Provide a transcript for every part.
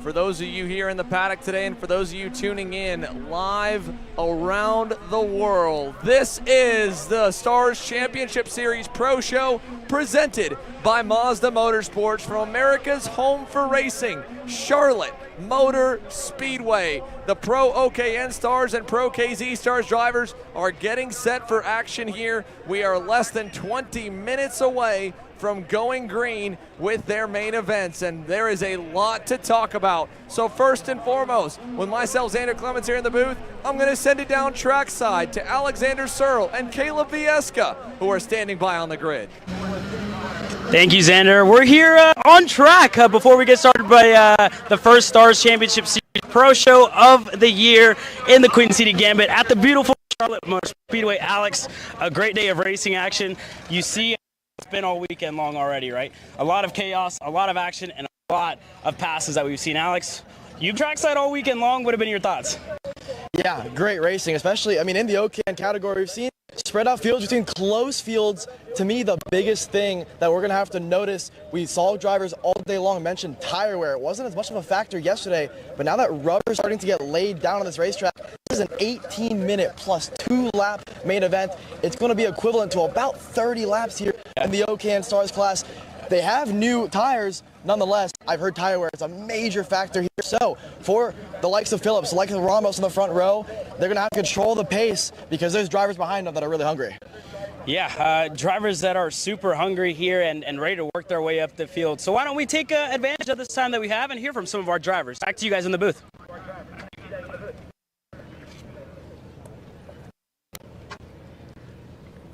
for those of you here in the paddock today and for those of you tuning in live around the world. This is the Stars Championship Series Pro Show presented by Mazda Motorsports from America's home for racing, Charlotte Motor Speedway. The Pro OKN Stars and Pro KZ Stars drivers are getting set for action here. We are less than 20 minutes away from going green with their main events, and there is a lot to talk about. So first and foremost, with myself, Xander Clements, here in the booth, I'm going to send it down trackside to Alexander Searle and Caleb Vieska, who are standing by on the grid. Thank you, Xander. We're here on track before we get started by the first Stars Championship Series Pro Show of the year in the Queen City Gambit at the beautiful Charlotte Motor Speedway. Alex, a great day of racing action. You see, it's been all weekend long already, right? A lot of chaos, a lot of action, and a lot of passes that we've seen. Alex, you've trackside all weekend long. What have been your thoughts? Yeah, great racing, especially, in the OKN category, we've seen spread out fields, we've seen close fields. To me, the biggest thing that we're going to have to notice, we saw drivers all day long mention tire wear. It wasn't as much of a factor yesterday, but now that rubber's starting to get laid down on this racetrack, this is an 18-minute plus 2-lap main event. It's going to be equivalent to about 30 laps here in the OKN Stars class. They have new tires. Nonetheless, I've heard tire wear is a major factor here. So for the likes of Phillips, the likes of Ramos in the front row, they're going to have to control the pace because there's drivers behind them that are really hungry. Yeah, drivers that are super hungry here and ready to work their way up the field. So why don't we take advantage of this time that we have and hear from some of our drivers. Back to you guys in the booth.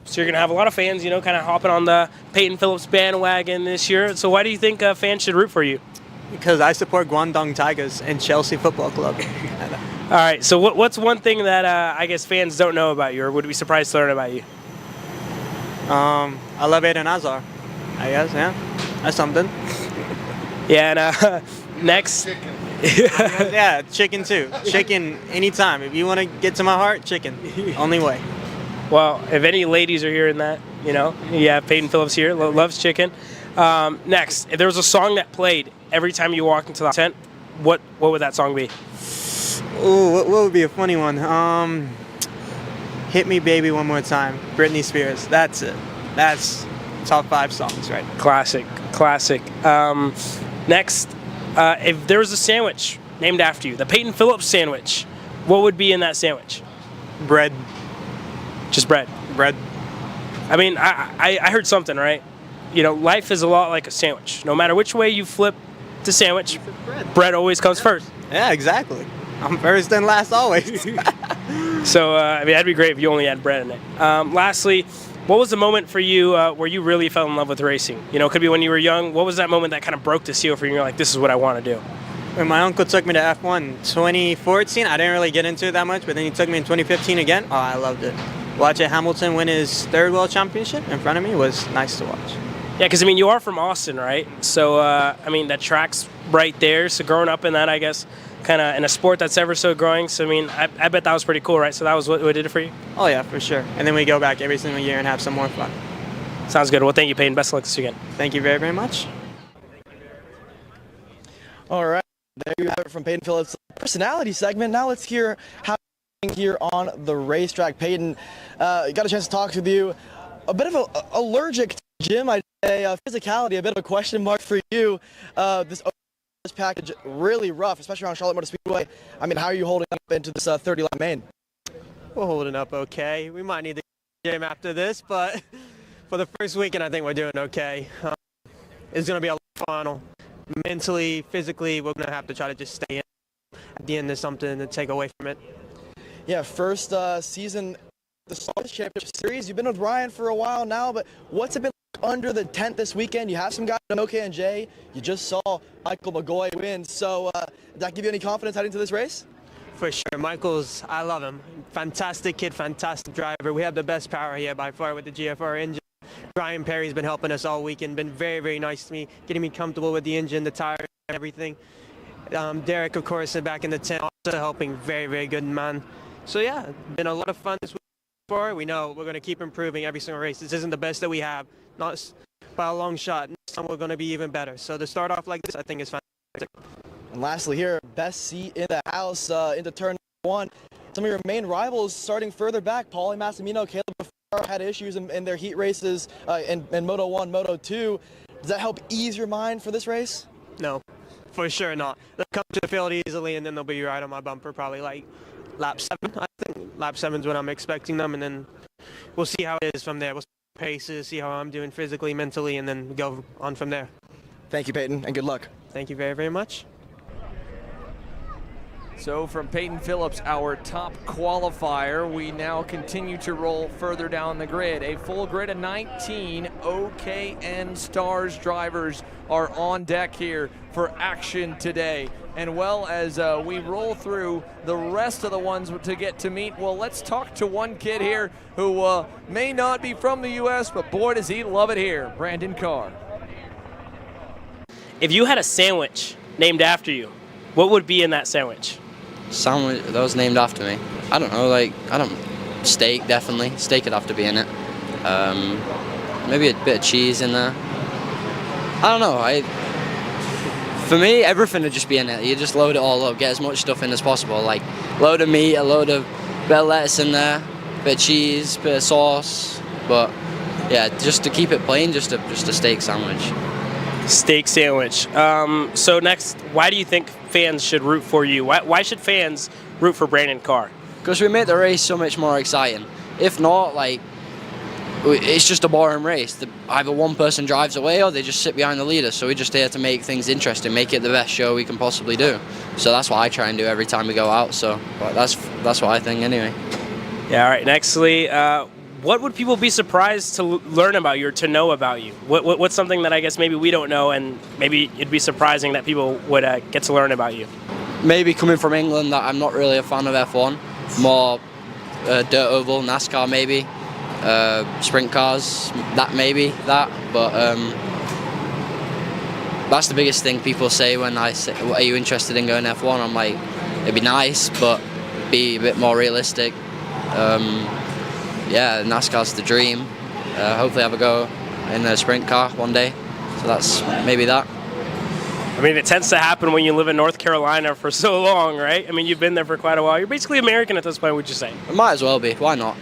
So you're going to have a lot of fans, kind of hopping on the Peyton Phillips bandwagon this year. So why do you think fans should root for you? Because I support Guangdong Tigers and Chelsea Football Club. All right, so what's one thing that I guess fans don't know about you or would be surprised to learn about you? I love Aiden Azar, I guess, yeah. That's something. Yeah, and next. Yeah, chicken too. Chicken anytime. If you want to get to my heart, chicken. Only way. Well, if any ladies are hearing that, yeah, Peyton Phillips here, loves chicken. Next, if there was a song that played every time you walked into the tent, what would that song be? Ooh, what would be a funny one? Hit Me Baby One More Time, Britney Spears. That's it. That's top 5 songs, right? Classic. Next, if there was a sandwich named after you, the Peyton Phillips sandwich, what would be in that sandwich? Bread. Just bread. Bread. I heard something, right? Life is a lot like a sandwich. No matter which way you flip the sandwich, bread always comes first. Yeah, exactly. I'm first and last always. So, that'd be great if you only had bread in it. Lastly, what was the moment for you where you really fell in love with racing? It could be when you were young. What was that moment that kind of broke the seal for you and you're like, this is what I want to do? When my uncle took me to F1 2014, I didn't really get into it that much, but then he took me in 2015 again. Oh, I loved it. Watching Hamilton win his 3rd World Championship in front of me was nice to watch. Yeah, because, you are from Austin, right? So, that track's right there. So growing up in that, I guess, kind of in a sport that's ever so growing. So, I bet that was pretty cool, right? So that was what did it for you? Oh, yeah, for sure. And then we go back every single year and have some more fun. Sounds good. Well, thank you, Peyton. Best of luck this weekend. Thank you very, very much. All right, there you have it from Peyton Phillips' personality segment. Now let's hear how here on the racetrack. Peyton, got a chance to talk with you. A bit of an allergic to gym, I'd say, physicality, a bit of a question mark for you. This package really rough, especially around Charlotte Motor Speedway. How are you holding up into this 30-lap main? We're holding up okay. We might need the gym after this, but for the first weekend, I think we're doing okay. It's going to be a final. Mentally, physically, we're going to have to try to just stay in. At the end, there's something to take away from it. Yeah, first season, the Stars Championship Series. You've been with Ryan for a while now, but what's it been like under the tent this weekend? You have some guys on OKNJ. You just saw Michael McGoy win. So did that give you any confidence heading to this race? For sure. Michael's, I love him. Fantastic kid, fantastic driver. We have the best power here by far with the GFR engine. Brian Perry's been helping us all weekend, been very, very nice to me, getting me comfortable with the engine, the tires, everything. Derek, of course, back in the tent, also helping, very, very good man. So yeah, been a lot of fun this week. We know we're going to keep improving every single race. This isn't the best that we have, not by a long shot. Next time we're going to be even better. So to start off like this, I think is fantastic. And lastly here, best seat in the house into turn 1. Some of your main rivals starting further back, Paulie Mamino, Caleb Gafer had issues in their heat races in Moto 1, Moto 2. Does that help ease your mind for this race? No, for sure not. They'll come to the field easily, and then they'll be right on my bumper, probably like lap 7. I think lap 7 is when I'm expecting them, and then we'll see how it is from there. We'll see paces, see how I'm doing physically, mentally, and then go on from there. Thank you, Peyton, and good luck. Thank you very, very much. So from Peyton Phillips, our top qualifier, we now continue to roll further down the grid. A full grid of 19 OKN Stars drivers are on deck here for action today. And well, as we roll through the rest of the ones to get to meet, well, let's talk to one kid here who may not be from the U.S., but boy, does he love it here, Brandon Carr. If you had a sandwich named after you, what would be in that sandwich? Sandwich that was named after me. I don't know, steak, definitely. Steak would have to be in it. Maybe a bit of cheese in there. I don't know. For me, everything would just be in it. You just load it all up, get as much stuff in as possible. Like load of meat, a load of bit of lettuce in there, bit of cheese, bit of sauce. But yeah, just to keep it plain, just a steak sandwich. Steak sandwich. So next, why do you think fans should root for you? Why should fans root for Brandon Carr? Because we make the race so much more exciting. If not, it's just a boring race. Either one person drives away or they just sit behind the leader. So we're just here to make things interesting, make it the best show we can possibly do. So that's what I try and do every time we go out. So that's what I think anyway. Yeah. All right. Nextly, what would people be surprised to learn about you or to know about you? What's something that I guess maybe we don't know, and maybe it'd be surprising that people would get to learn about you? Maybe coming from England, that I'm not really a fan of F1. More dirt oval, NASCAR maybe, sprint cars, that. But that's the biggest thing people say when I say, "Are you interested in going F1?" I'm like, it'd be nice, but be a bit more realistic. Yeah, NASCAR's the dream. Hopefully have a go in a sprint car one day. So that's maybe that. I mean, it tends to happen when you live in North Carolina for so long, right? I mean, you've been there for quite a while. You're basically American at this point, would you say? It might as well be. Why not?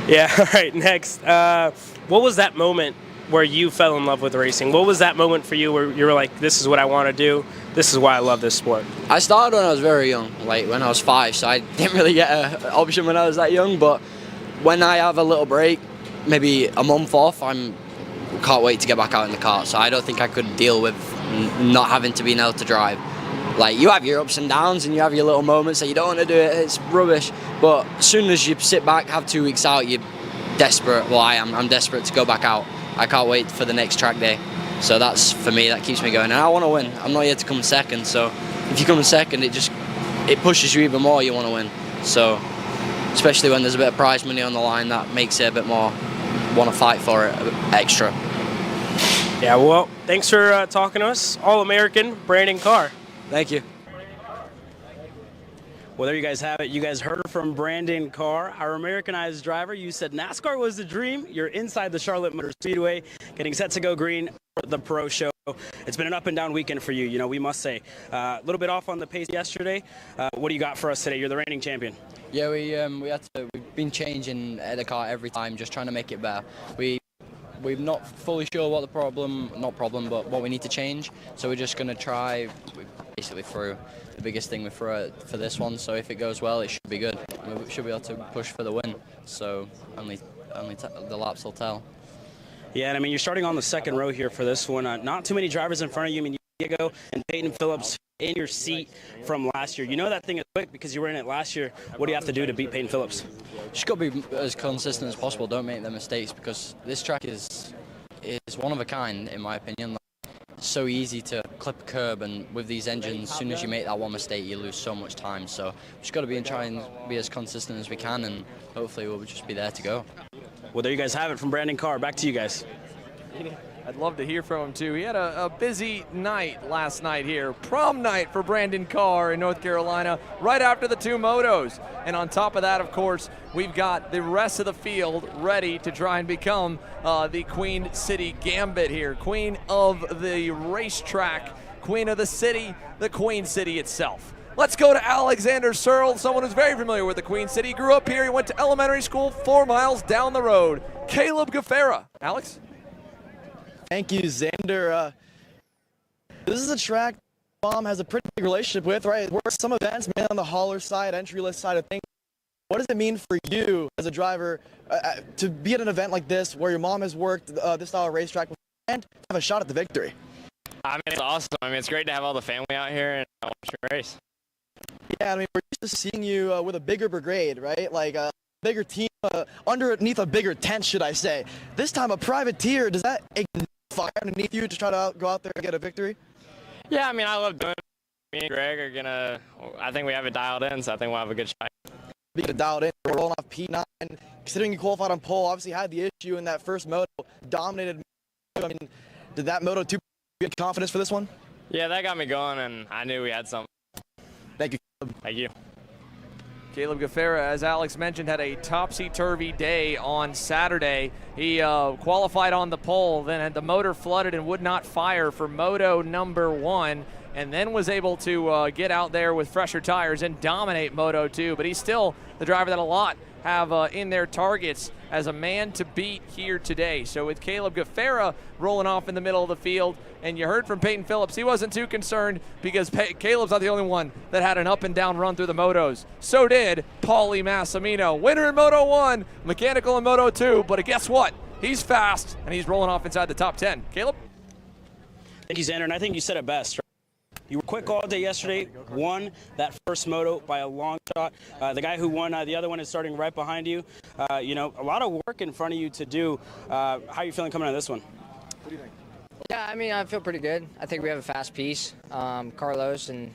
Yeah, all right, next. What was that moment where you fell in love with racing? What was that moment for you where you were like, this is what I want to do, this is why I love this sport? I started when I was very young, like when I was 5, so I didn't really get an option when I was that young, but when I have a little break, maybe a month off, can't wait to get back out in the kart. So I don't think I could deal with not having to be able to drive. Like, you have your ups and downs and you have your little moments that you don't want to do it, it's rubbish. But as soon as you sit back, have 2 weeks out, you're desperate. Well, I'm desperate to go back out. I can't wait for the next track day. So that's, for me, that keeps me going. And I want to win. I'm not here to come second. So if you come second, it pushes you even more, you want to win. So especially when there's a bit of prize money on the line, that makes it a bit more want to fight for it extra. Yeah, well, thanks for talking to us. All-American Brandon Carr. Thank you. Well, there you guys have it. You guys heard from Brandon Carr, our Americanized driver. You said NASCAR was the dream. You're inside the Charlotte Motor Speedway, getting set to go green for the Pro Show. It's been an up-and-down weekend for you, we must say. A little bit off on the pace yesterday. What do you got for us today? You're the reigning champion. Yeah, we've been changing the car every time, just trying to make it better. We're not fully sure what but what we need to change. So we're just going to try, basically through the biggest thing we throw for this one. So if it goes well, it should be good. We should be able to push for the win. So only the laps will tell. Yeah, and I mean, you're starting on the second row here for this one. Not too many drivers in front of you. I mean, Diego and Peyton Phillips in your seat from last year. You know that thing is quick because you were in it last year. What do you have to do to beat Peyton Phillips? Just got to be as consistent as possible. Don't make the mistakes, because this track is one of a kind, in my opinion. It's so easy to clip a curb, and with these engines, as soon as you make that one mistake, you lose so much time. So just got to try and be as consistent as we can, and hopefully we'll just be there to go. Well, there you guys have it from Brandon Carr. Back to you guys. I'd love to hear from him, too. He had a busy night last night here. Prom night for Brandon Carr in North Carolina, right after the 2 motos. And on top of that, of course, we've got the rest of the field ready to try and become the Queen City Gambit here. Queen of the racetrack queen of the city, the Queen City itself. Let's go to Alexander Searle, someone who's very familiar with the Queen City. He grew up here. He went to elementary school 4 miles down the road. Caleb Gafer. Alex? Thank you, Xander. This is a track Mom has a pretty big relationship with, right? Works some events, mainly on the hauler side, entry list side of things. What does it mean for you as a driver to be at an event like this where your mom has worked this style of racetrack and have a shot at the victory? I mean, it's awesome. I mean, it's great to have all the family out here and watch the race. Yeah, I mean, we're used to seeing you with a bigger brigade, right? Like a bigger team underneath a bigger tent, should I say. This time a privateer, does that ignite fire underneath you to try to go out there and get a victory? Yeah, I mean, I love doing it. Me and Greg are going to, I think we have it dialed in, so I think we'll have a good shot. Be dialed in, we're rolling off P9. Considering you qualified on pole, obviously had the issue in that first moto, dominated. I mean, did that Moto 2 get confidence for this one? Yeah, that got me going, and I knew we had something. Thank you. Thank you. Caleb Gafer, as Alex mentioned, had a topsy-turvy day on Saturday. He qualified on the pole, then had the motor flooded and would not fire for Moto number 1, and then was able to get out there with fresher tires and dominate Moto 2. But he's still the driver that a lot have in their targets as a man to beat here today. So with Caleb Gafer rolling off in the middle of the field, and you heard from Peyton Phillips, he wasn't too concerned because Caleb's not the only one that had an up and down run through the motos. So did Paulie Mamino, winner in Moto 1, mechanical in Moto 2, but guess what? He's fast, and he's rolling off inside the top 10. Caleb? Thank you, Xander, and I think you said it best. You were quick all day yesterday, won that first moto by a long shot. The guy who won the other one is starting right behind you. You know, a lot of work in front of you to do. How are you feeling coming on this one? What do you think? Yeah, I mean, I feel pretty good. I think we have a fast piece. Carlos and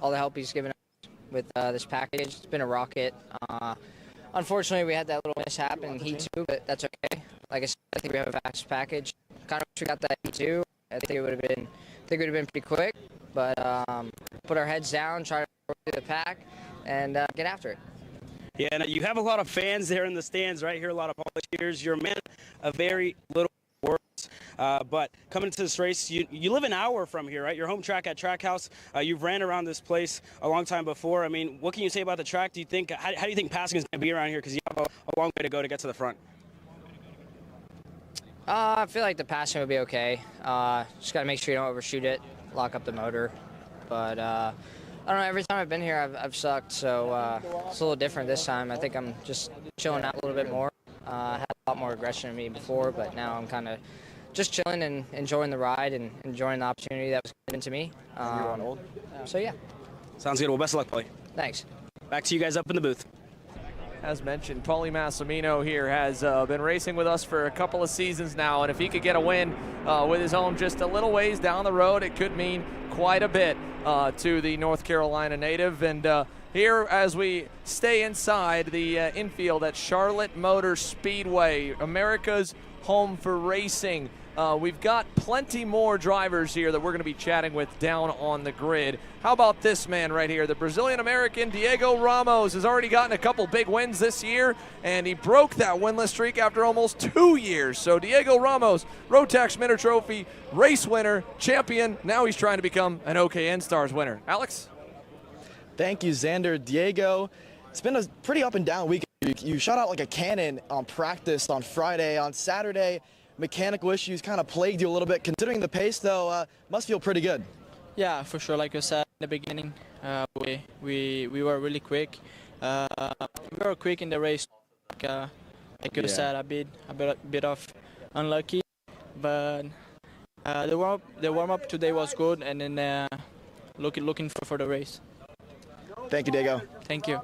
all the help he's given us with this package. It's been a rocket. Unfortunately, we had that little mishap in Heat 2, but that's okay. Like I said, I think we have a fast package. Kind of wish we got that Heat 2. I think it would have been pretty quick. But put our heads down, try to work through the pack, and get after it. Yeah, and you have a lot of fans there in the stands, right here, a lot of volunteers. You're a man of very little words. But coming into this race, you live an hour from here, right? Your home track at Trackhouse. You've ran around this place a long time before. I mean, what can you say about the track? Do you think how do you think passing is going to be around here? Because you have a long way to go to get to the front. I feel like the passing would be okay. Just got to make sure you don't overshoot it, lock up the motor. But I don't know, every time I've been here, I've sucked, so it's a little different this time. I think I'm just chilling out a little bit more. I had a lot more aggression in me before, but now I'm kind of just chilling and enjoying the ride and enjoying the opportunity that was given to me. So, yeah. Sounds good. Well, best of luck, Paulie. Thanks. Back to you guys up in the booth. As mentioned, Paulie Mamino here has been racing with us for a couple of seasons now, and if he could get a win with his home just a little ways down the road, it could mean quite a bit to the North Carolina native. And here, as we stay inside the infield at Charlotte Motor Speedway, America's home for racing, we've got plenty more drivers here that we're going to be chatting with down on the grid. How about this man right here? The Brazilian-American Diego Ramos has already gotten a couple big wins this year, and he broke that winless streak after almost 2 years. So Diego Ramos, Rotax Minor Trophy, race winner, champion. Now he's trying to become an OKN Stars winner. Alex? Thank you, Xander. Diego, it's been a pretty up and down week. You shot out like a cannon on practice on Friday. On Saturday, mechanical issues kind of plagued you a little bit. Considering the pace, though, must feel pretty good. Yeah, for sure. Like you said in the beginning, we were really quick. We were quick in the race. Like you said, a bit of unlucky, but the warm up today was good, and then looking for the race. Thank you, Diego. Thank you.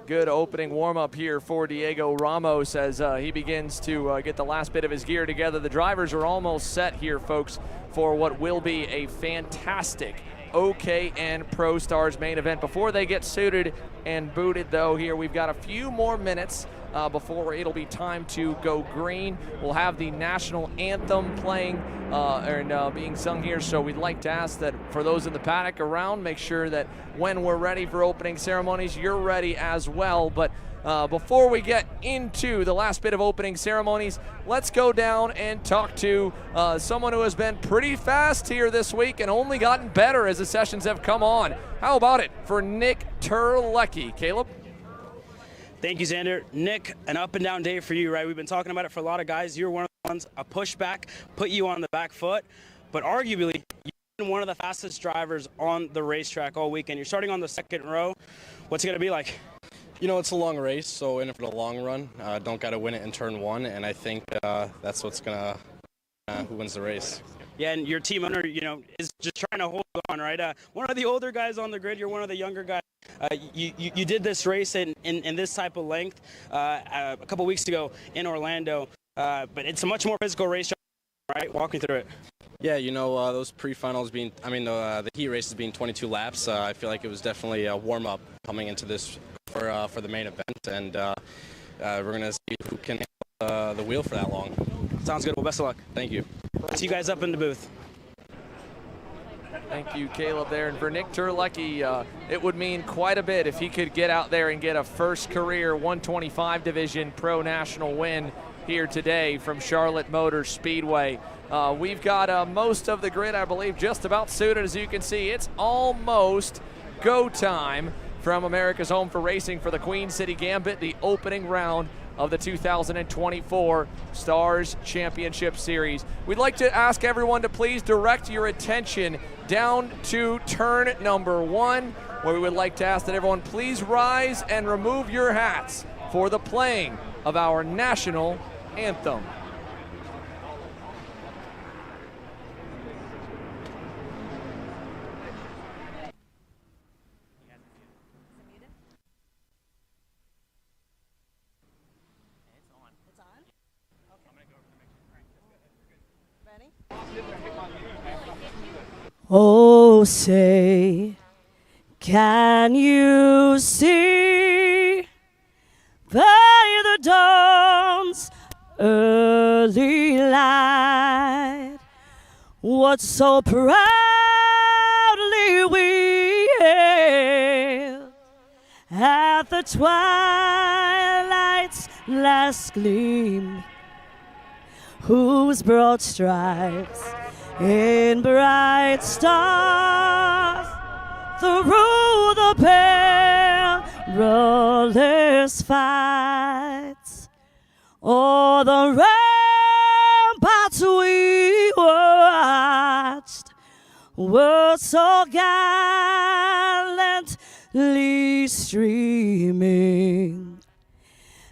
Good opening warm-up here for Diego Ramos as he begins to get the last bit of his gear together. The drivers are almost set here, folks, for what will be a fantastic OKN Pro Stars main event. Before they get suited and booted, though, here we've got a few more minutes before it'll be time to go green. We'll have the national anthem playing and being sung here, so we'd like to ask that for those in the paddock around, make sure that when we're ready for opening ceremonies, you're ready as well. But Before we get into the last bit of opening ceremonies, let's go down and talk to someone who has been pretty fast here this week and only gotten better as the sessions have come on. How about it for Nick Turley? Caleb? Thank you, Xander. Nick, an up and down day for you, right? We've been talking about it for a lot of guys. You're one of the ones, a pushback, put you on the back foot, but arguably, you've been one of the fastest drivers on the racetrack all weekend. You're starting on the second row. What's it going to be like? You know, it's a long race, so in it for the long run. Don't got to win it in turn one, and I think that's what's going to who wins the race. Yeah, and your team owner, you know, is just trying to hold on, right? One of the older guys on the grid, you're one of the younger guys. You did this race in this type of length a couple weeks ago in Orlando, but it's a much more physical race, right? Walk me through it. Yeah, you know, those pre-finals being, the heat races being 22 laps, I feel like it was definitely a warm-up coming into this for the main event, and we're going to see who can handle the wheel for that long. Sounds good. Well, best of luck. Thank you. See you guys up in the booth. Thank you, Caleb, there. And for Nick Turley, it would mean quite a bit if he could get out there and get a first career 125 division pro national win here today from Charlotte Motor Speedway. We've got most of the grid, I believe, just about suited. As you can see, it's almost go time from America's Home for Racing for the Queen City Gambit, the opening round of the 2024 Stars Championship Series. We'd like to ask everyone to please direct your attention down to turn number 1, where we would like to ask that everyone please rise and remove your hats for the playing of our national anthem. Oh, say, can you see by the dawn's early light what so proudly we hailed at the twilight's last gleam, whose broad stripes in bright stars through the perilous fights o'er the ramparts we watched were so gallantly streaming,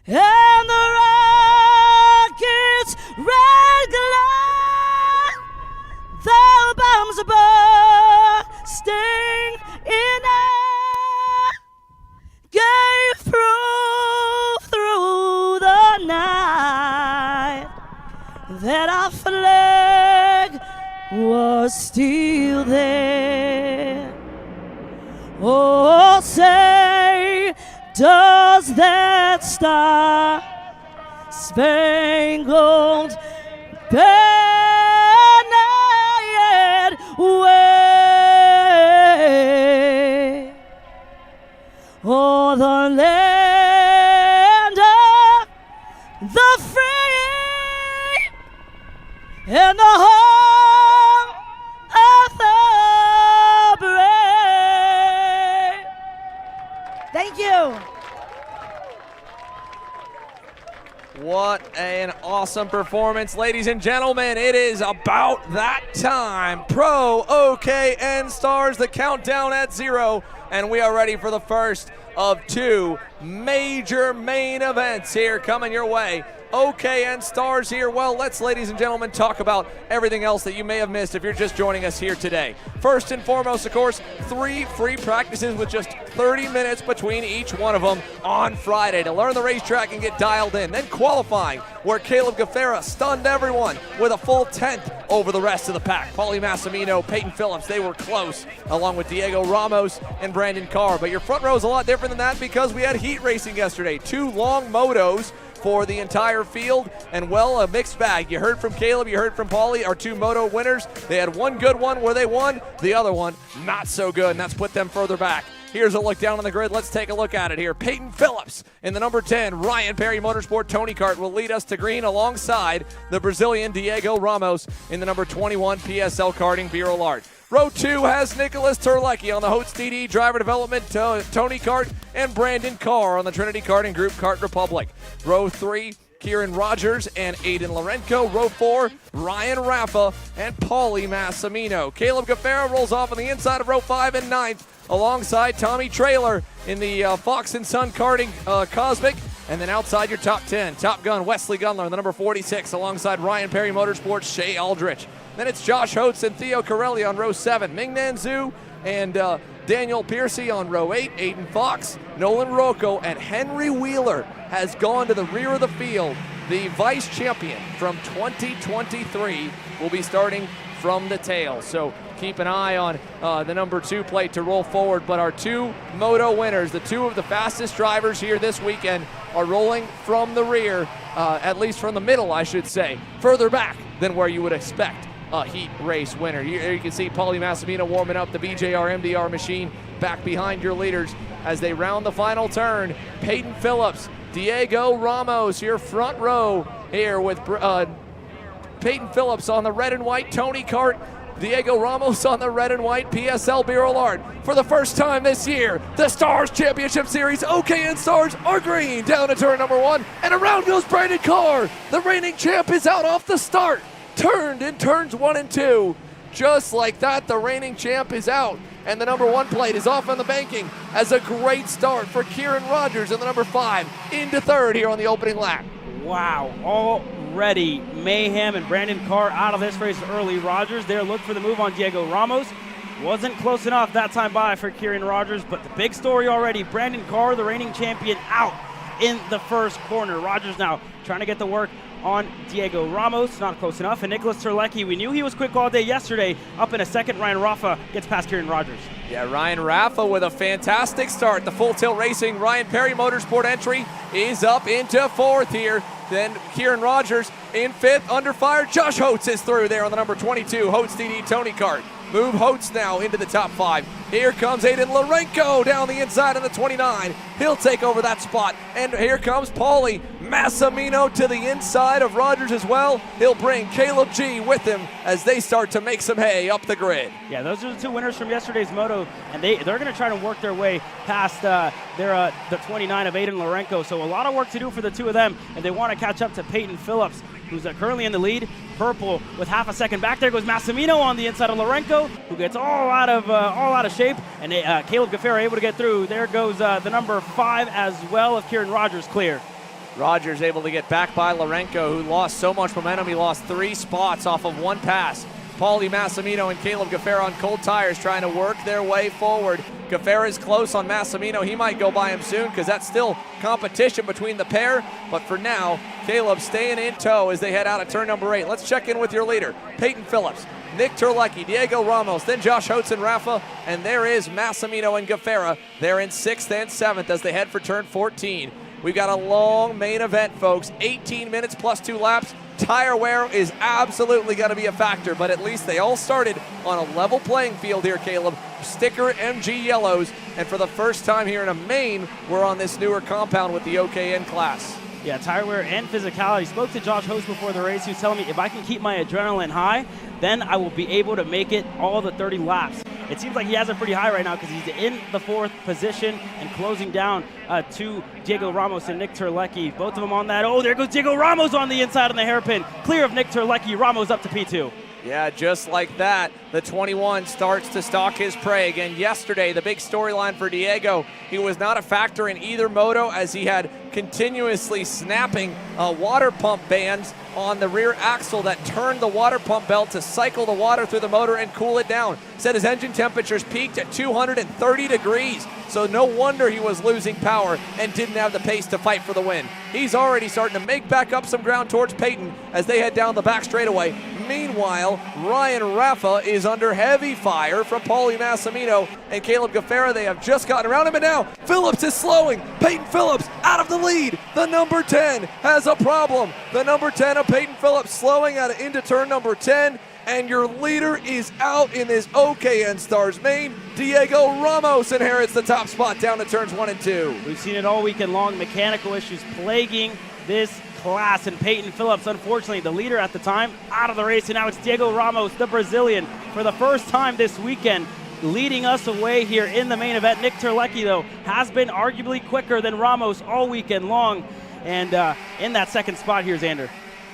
and the rocket's red glow, the bombs bursting in air, gave proof through the night that our flag was still there. Oh, say, does that star-spangled banner way o'er the land of the free and the home of the brave? Thank you. What an awesome performance, ladies and gentlemen. It is about that time. Pro, OK, and Stars, the countdown at 0, and we are ready for the first of 2 major main events here coming your way. OK and Stars here. Well, let's, ladies and gentlemen, talk about everything else that you may have missed if you're just joining us here today. First and foremost, of course, 3 free practices with just 30 minutes between each one of them on Friday to learn the racetrack and get dialed in. Then qualifying, where Caleb Gafer stunned everyone with a full 10th over the rest of the pack. Paulie Mamino, Peyton Phillips, they were close, along with Diego Ramos and Brandon Carr. But your front row is a lot different than that because we had heat racing yesterday. 2 long motos for the entire field, and well, a mixed bag. You heard from Caleb, you heard from Paulie, our 2 moto winners. They had one good one where they won, the other one not so good, and that's put them further back. Here's a look down on the grid. Let's take a look at it here. Peyton Phillips in the number 10 Ryan Perry Motorsport Tony Kart will lead us to green alongside the Brazilian Diego Ramos in the number 21 PSL Karting Bureau Lard. Row 2 has Nicholas Turlecki on the Hotes DD Driver Development Tony Kart and Brandon Carr on the Trinity Karting Group Kart Republic. Row 3, Kieran Rogers and Aiden Lorenko. Row 4, Ryan Raffa and Paulie Mamino. Caleb Gafer rolls off on the inside of row 5 and 9th alongside Tommy Traylor in the Fox and Son Karting Cosmic. And then outside your top 10, Top Gun Wesley Gunler, the number 46, alongside Ryan Perry Motorsports, Shea Aldrich. Then it's Josh Holtz and Theo Corelli on row 7. Ming Nanzu and Daniel Piercy on row 8. Aiden Fox, Nolan Rocco, and Henry Wheeler has gone to the rear of the field. The vice champion from 2023 will be starting from the tail. So keep an eye on the number 2 plate to roll forward. But our 2 moto winners, the 2 of the fastest drivers here this weekend, are rolling from the rear, at least from the middle, I should say, further back than where you would expect a heat race winner. Here you can see Paulie Mamino warming up the BJR MDR machine back behind your leaders as they round the final turn. Peyton Phillips, Diego Ramos, your front row here with Peyton Phillips on the red and white Tony Kart, Diego Ramos on the red and white PSL Bureau Lard. For the first time this year, the Stars Championship Series OKN Stars are green down to turn number 1, and around goes Brandon Carr. The reigning champ is out off the start. Turned in turns 1 and 2. Just like that, the reigning champ is out, and the number 1 plate is off on the banking as a great start for Kieran Rogers in the number 5 into third here on the opening lap. Wow, already mayhem and Brandon Carr out of this race early. Rogers there looked for the move on Diego Ramos. Wasn't close enough that time by for Kieran Rogers, but the big story already, Brandon Carr, the reigning champion, out in the first corner. Rogers now trying to get the work on Diego Ramos, not close enough. And Nicholas Turlecki, we knew he was quick all day yesterday. Up in a second, Ryan Raffa gets past Kieran Rogers. Yeah, Ryan Raffa with a fantastic start. The Full Tilt Racing Ryan Perry Motorsport entry is up into 4th here. Then Kieran Rogers in 5th, under fire. Josh Holtz is through there on the number 22, Holtz DD Tony Kart. Move Holtz now into the top 5. Here comes Aiden Lorenko down the inside of the 29. He'll take over that spot. And here comes Paulie Mamino to the inside of Rogers as well. He'll bring Caleb G with him as they start to make some hay up the grid. Yeah, those are the 2 winners from yesterday's moto, and they're going to try to work their way past the 29 of Aiden Lorenko. So a lot of work to do for the 2 of them, and they want to catch up to Peyton Phillips, who's currently in the lead. Purple with half a second back. There goes Mamino on the inside of Lorenko, who gets all out of shape, and Caleb Gafer able to get through. There goes the number 5 as well of Kieran Rogers clear. Rogers able to get back by Lorenko, who lost so much momentum. He lost 3 spots off of 1 pass. Paulie Mamino and Caleb Gafer on cold tires trying to work their way forward. Gafer is close on Mamino. He might go by him soon because that's still competition between the pair. But for now, Caleb staying in tow as they head out of turn number 8. Let's check in with your leader, Peyton Phillips, Nick Turlecki, Diego Ramos, then Josh Holtz and Raffa, and there is Mamino and Gafer. They're in 6th and 7th as they head for turn 14. We've got a long main event, folks. 18 minutes plus 2 laps. Tire wear is absolutely going to be a factor, but at least they all started on a level playing field here, Caleb. Sticker MG yellows, and for the first time here in a main, we're on this newer compound with the OKN class. Yeah, tire wear and physicality. Spoke to Josh Host before the race. He was telling me if I can keep my adrenaline high, then I will be able to make it all the 30 laps. It seems like he has it pretty high right now because he's in the 4th position and closing down to Diego Ramos and Nick Turlecki. Both of them on that. Oh, there goes Diego Ramos on the inside on the hairpin. Clear of Nick Turlecki. Ramos up to P2. Yeah, just like that, the 21 starts to stalk his prey. Again, yesterday, the big storyline for Diego, he was not a factor in either moto as he had continuously snapping water pump bands on the rear axle that turned the water pump belt to cycle the water through the motor and cool it down. Said his engine temperatures peaked at 230 degrees, so no wonder he was losing power and didn't have the pace to fight for the win. He's already starting to make back up some ground towards Peyton as they head down the back straightaway. Meanwhile, Ryan Raffa is under heavy fire from Paulie Mamino and Caleb Gafer. They have just gotten around him, and now Phillips is slowing. Peyton Phillips out of the lead. The number 10 has a problem. The number 10 of Peyton Phillips slowing into turn number 10. and your leader is out in this OKN Stars main. Diego Ramos inherits the top spot down to turns 1 and 2. We've seen it all weekend long. Mechanical issues plaguing this class, and Peyton Phillips, unfortunately, the leader at the time, out of the race, and now it's Diego Ramos, the Brazilian, for the first time this weekend, leading us away here in the main event. Nick Turley, though, has been arguably quicker than Ramos all weekend long, and in that second spot here, Xander.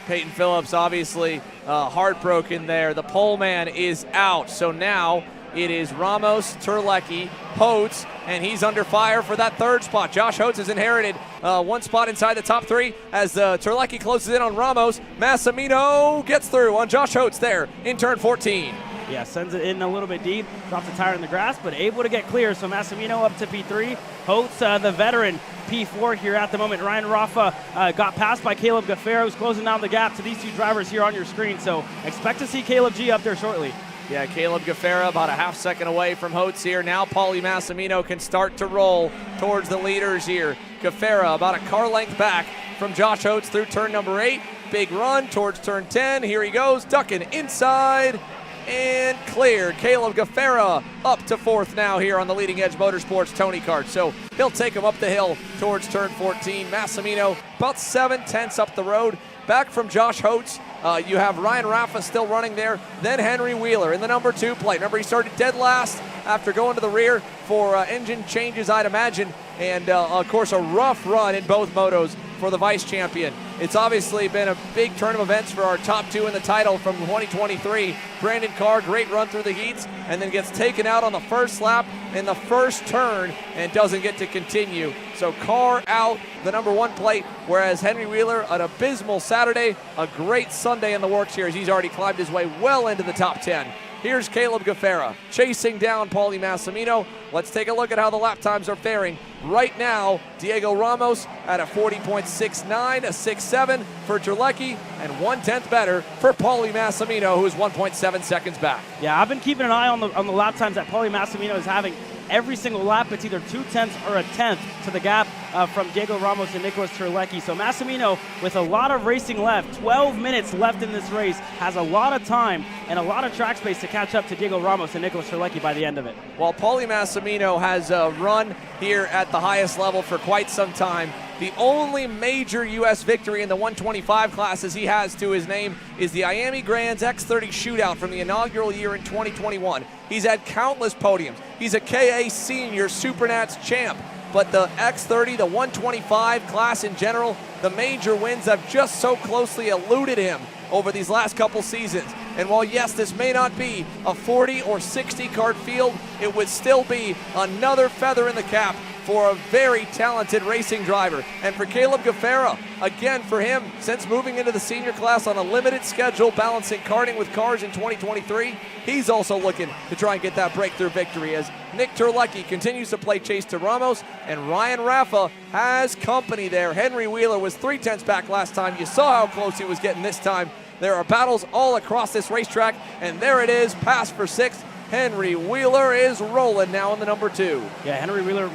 Peyton Phillips obviously heartbroken there. The pole man is out, so now it is Ramos, Turley, Holtz, and he's under fire for that third spot. Josh Holtz has inherited one spot inside the top 3 as Turley closes in on Ramos. Massimino gets through on Josh Holtz there in turn 14. Yeah, sends it in a little bit deep, drops the tire in the grass, but able to get clear. So Massimino up to P3. Holtz, the veteran, P4 here at the moment. Ryan Rafa got passed by Caleb Gafer, who's closing down the gap to these two drivers here on your screen. So expect to see Caleb G up there shortly. Yeah, Caleb Gafer about a half second away from Holtz here. Now Paulie Mamino can start to roll towards the leaders here. Gafer about a car length back from Josh Holtz through turn number 8. Big run towards turn 10. Here he goes, ducking inside and cleared. Caleb Gafer up to 4th now here on the Leading Edge Motorsports Tony Kart. So he'll take him up the hill towards turn 14. Massimino about 7/10 up the road. Back from Josh Holtz, you have Ryan Rafa still running there, then Henry Wheeler in the number 2 plate. Remember, he started dead last after going to the rear for engine changes, I'd imagine, and of course a rough run in both motos for the vice champion. It's obviously been a big turn of events for our top 2 in the title from 2023. Brandon Carr, great run through the heats, and then gets taken out on the first lap in the first turn and doesn't get to continue. So Carr out, the number 1 plate, whereas Henry Wheeler, an abysmal Saturday, a great Sunday in the works here as he's already climbed his way well into the top 10. Here's Caleb Gafer chasing down Paulie Mamino. Let's take a look at how the lap times are faring. Right now, Diego Ramos at a 40.69, a 6.7 for Turley, and 1/10 better for Paulie Mamino, who is 1.7 seconds back. Yeah, I've been keeping an eye on the lap times that Paulie Mamino is having. Every single lap, it's either 2/10 or a 10th to the gap from Diego Ramos and Nicholas Turley. So Massimino, with a lot of racing left, 12 minutes left in this race, has a lot of time and a lot of track space to catch up to Diego Ramos and Nicholas Turley by the end of it. While Paulie Mamino has run here at the highest level for quite some time, the only major U.S. victory in the 125 classes he has to his name is the Miami Grands X30 shootout from the inaugural year in 2021. He's had countless podiums. He's a KA senior Supernats champ, but the X30, the 125 class in general, the major wins have just so closely eluded him over these last couple seasons. And while yes, this may not be a 40 or 60 kart field, it would still be another feather in the cap for a very talented racing driver. And for Caleb Gafer, again for him, since moving into the senior class on a limited schedule, balancing karting with cars in 2023, he's also looking to try and get that breakthrough victory as Nick Turley continues to play chase to Ramos, and Ryan Rafa has company there. Henry Wheeler was 3/10 back last time. You saw how close he was getting this time. There are battles all across this racetrack, and there it is, pass for 6th. Henry Wheeler is rolling now in the number 2. Yeah, Henry Wheeler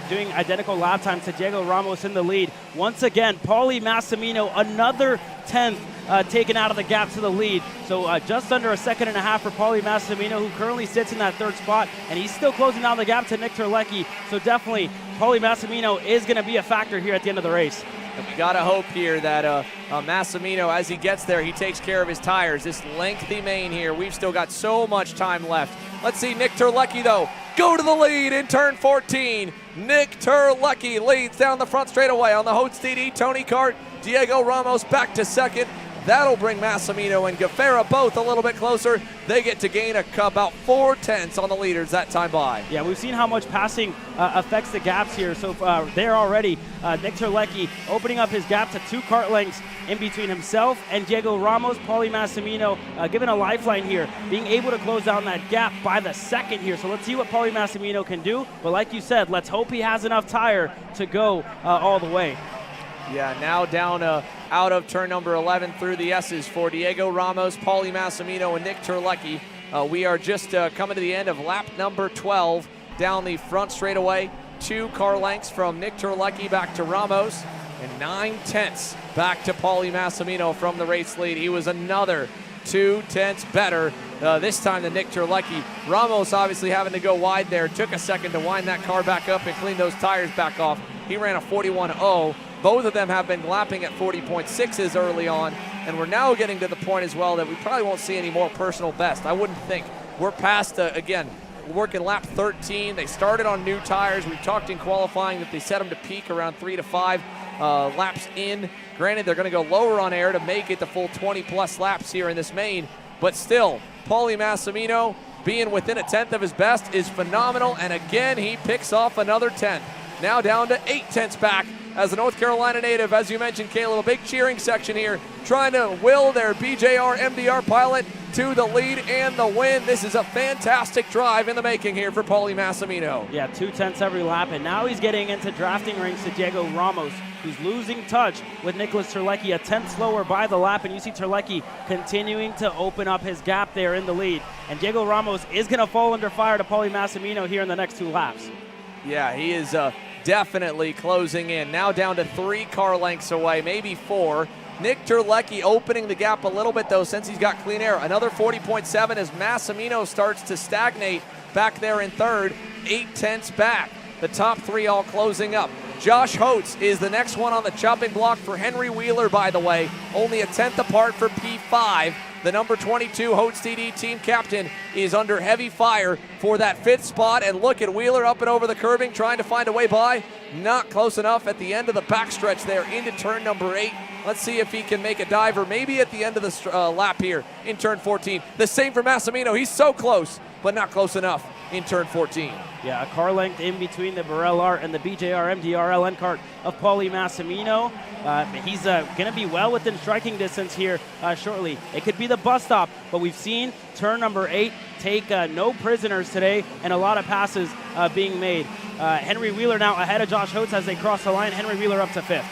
doing identical lap times to Diego Ramos in the lead. Once again, Paulie Mamino, another 10th taken out of the gap to the lead. So just under a second and a half for Paulie Mamino, who currently sits in that 3rd spot, and he's still closing down the gap to Nick Turley. So definitely, Paulie Mamino is going to be a factor here at the end of the race. And we got to hope here that Mamino, as he gets there, he takes care of his tires. This lengthy main here, we've still got so much time left. Let's see Nick Turley, though, go to the lead in turn 14. Nick Turley leads down the front straightaway on the Holtz TD Tony Kart. Diego Ramos back to 2nd. That'll bring Mamino and Gafer both a little bit closer. They get to gain about 4/10 on the leaders that time by. Yeah, we've seen how much passing affects the gaps here. So there already, Nick Turley opening up his gap to 2 kart lengths in between himself and Diego Ramos. Paulie Mamino given a lifeline here, being able to close down that gap by the 2nd here. So let's see what Paulie Mamino can do. But like you said, let's hope he has enough tire to go all the way. Yeah, now down out of turn number 11 through the S's for Diego Ramos, Paulie Mamino, and Nick Turley. We are just coming to the end of lap number 12 down the front straightaway. 2 car lengths from Nick Turley back to Ramos, and 9/10 back to Paulie Mamino from the race lead. He was another 2/10 better this time than Nick Turlecki. Ramos obviously having to go wide there. Took a second to wind that car back up and clean those tires back off. He ran a 41.0. Both of them have been lapping at 40.6s early on, and we're now getting to the point as well that we probably won't see any more personal best. I wouldn't think. We're past, again, working lap 13. They started on new tires. We've talked in qualifying that they set them to peak around 3 to 5 laps in. Granted, they're going to go lower on air to make it the full 20-plus laps here in this main, but still, Paulie Mamino being within a 10th of his best is phenomenal, and again, he picks off another 10th. Now down to 8/10 back as a North Carolina native, as you mentioned, Caleb, a big cheering section here, trying to will their BJR MDR pilot to the lead and the win. This is a fantastic drive in the making here for Paulie Mamino. Yeah, 2/10 every lap, and now he's getting into drafting range to Diego Ramos, who's losing touch with Nicholas Turlecki, a 10th slower by the lap, and you see Turlecki continuing to open up his gap there in the lead. And Diego Ramos is going to fall under fire to Paulie Mamino here in the next 2 laps. Yeah, he is definitely closing in. Now down to 3 car lengths away, maybe 4. Nick Turlecki opening the gap a little bit, though, since he's got clean air. Another 40.7 as Mamino starts to stagnate back there in third. 8/10 back. The top 3 all closing up. Josh Holtz is the next one on the chopping block for Henry Wheeler, by the way. Only a 10th apart for P5. The number 22 Holtz TD team captain is under heavy fire for that 5th spot. And look at Wheeler up and over the curbing, trying to find a way by. Not close enough at the end of the backstretch there into turn number 8. Let's see if he can make a dive, or maybe at the end of the lap here in turn 14. The same for Mamino. He's so close, but not close enough in turn 14. Yeah, a car length in between the Burrell Art and the BJR MDR LN kart of Paulie Mamino. He's going to be well within striking distance here shortly. It could be the bus stop, but we've seen turn number 8 take no prisoners today and a lot of passes being made. Henry Wheeler now ahead of Josh Holtz as they cross the line. Henry Wheeler up to 5th.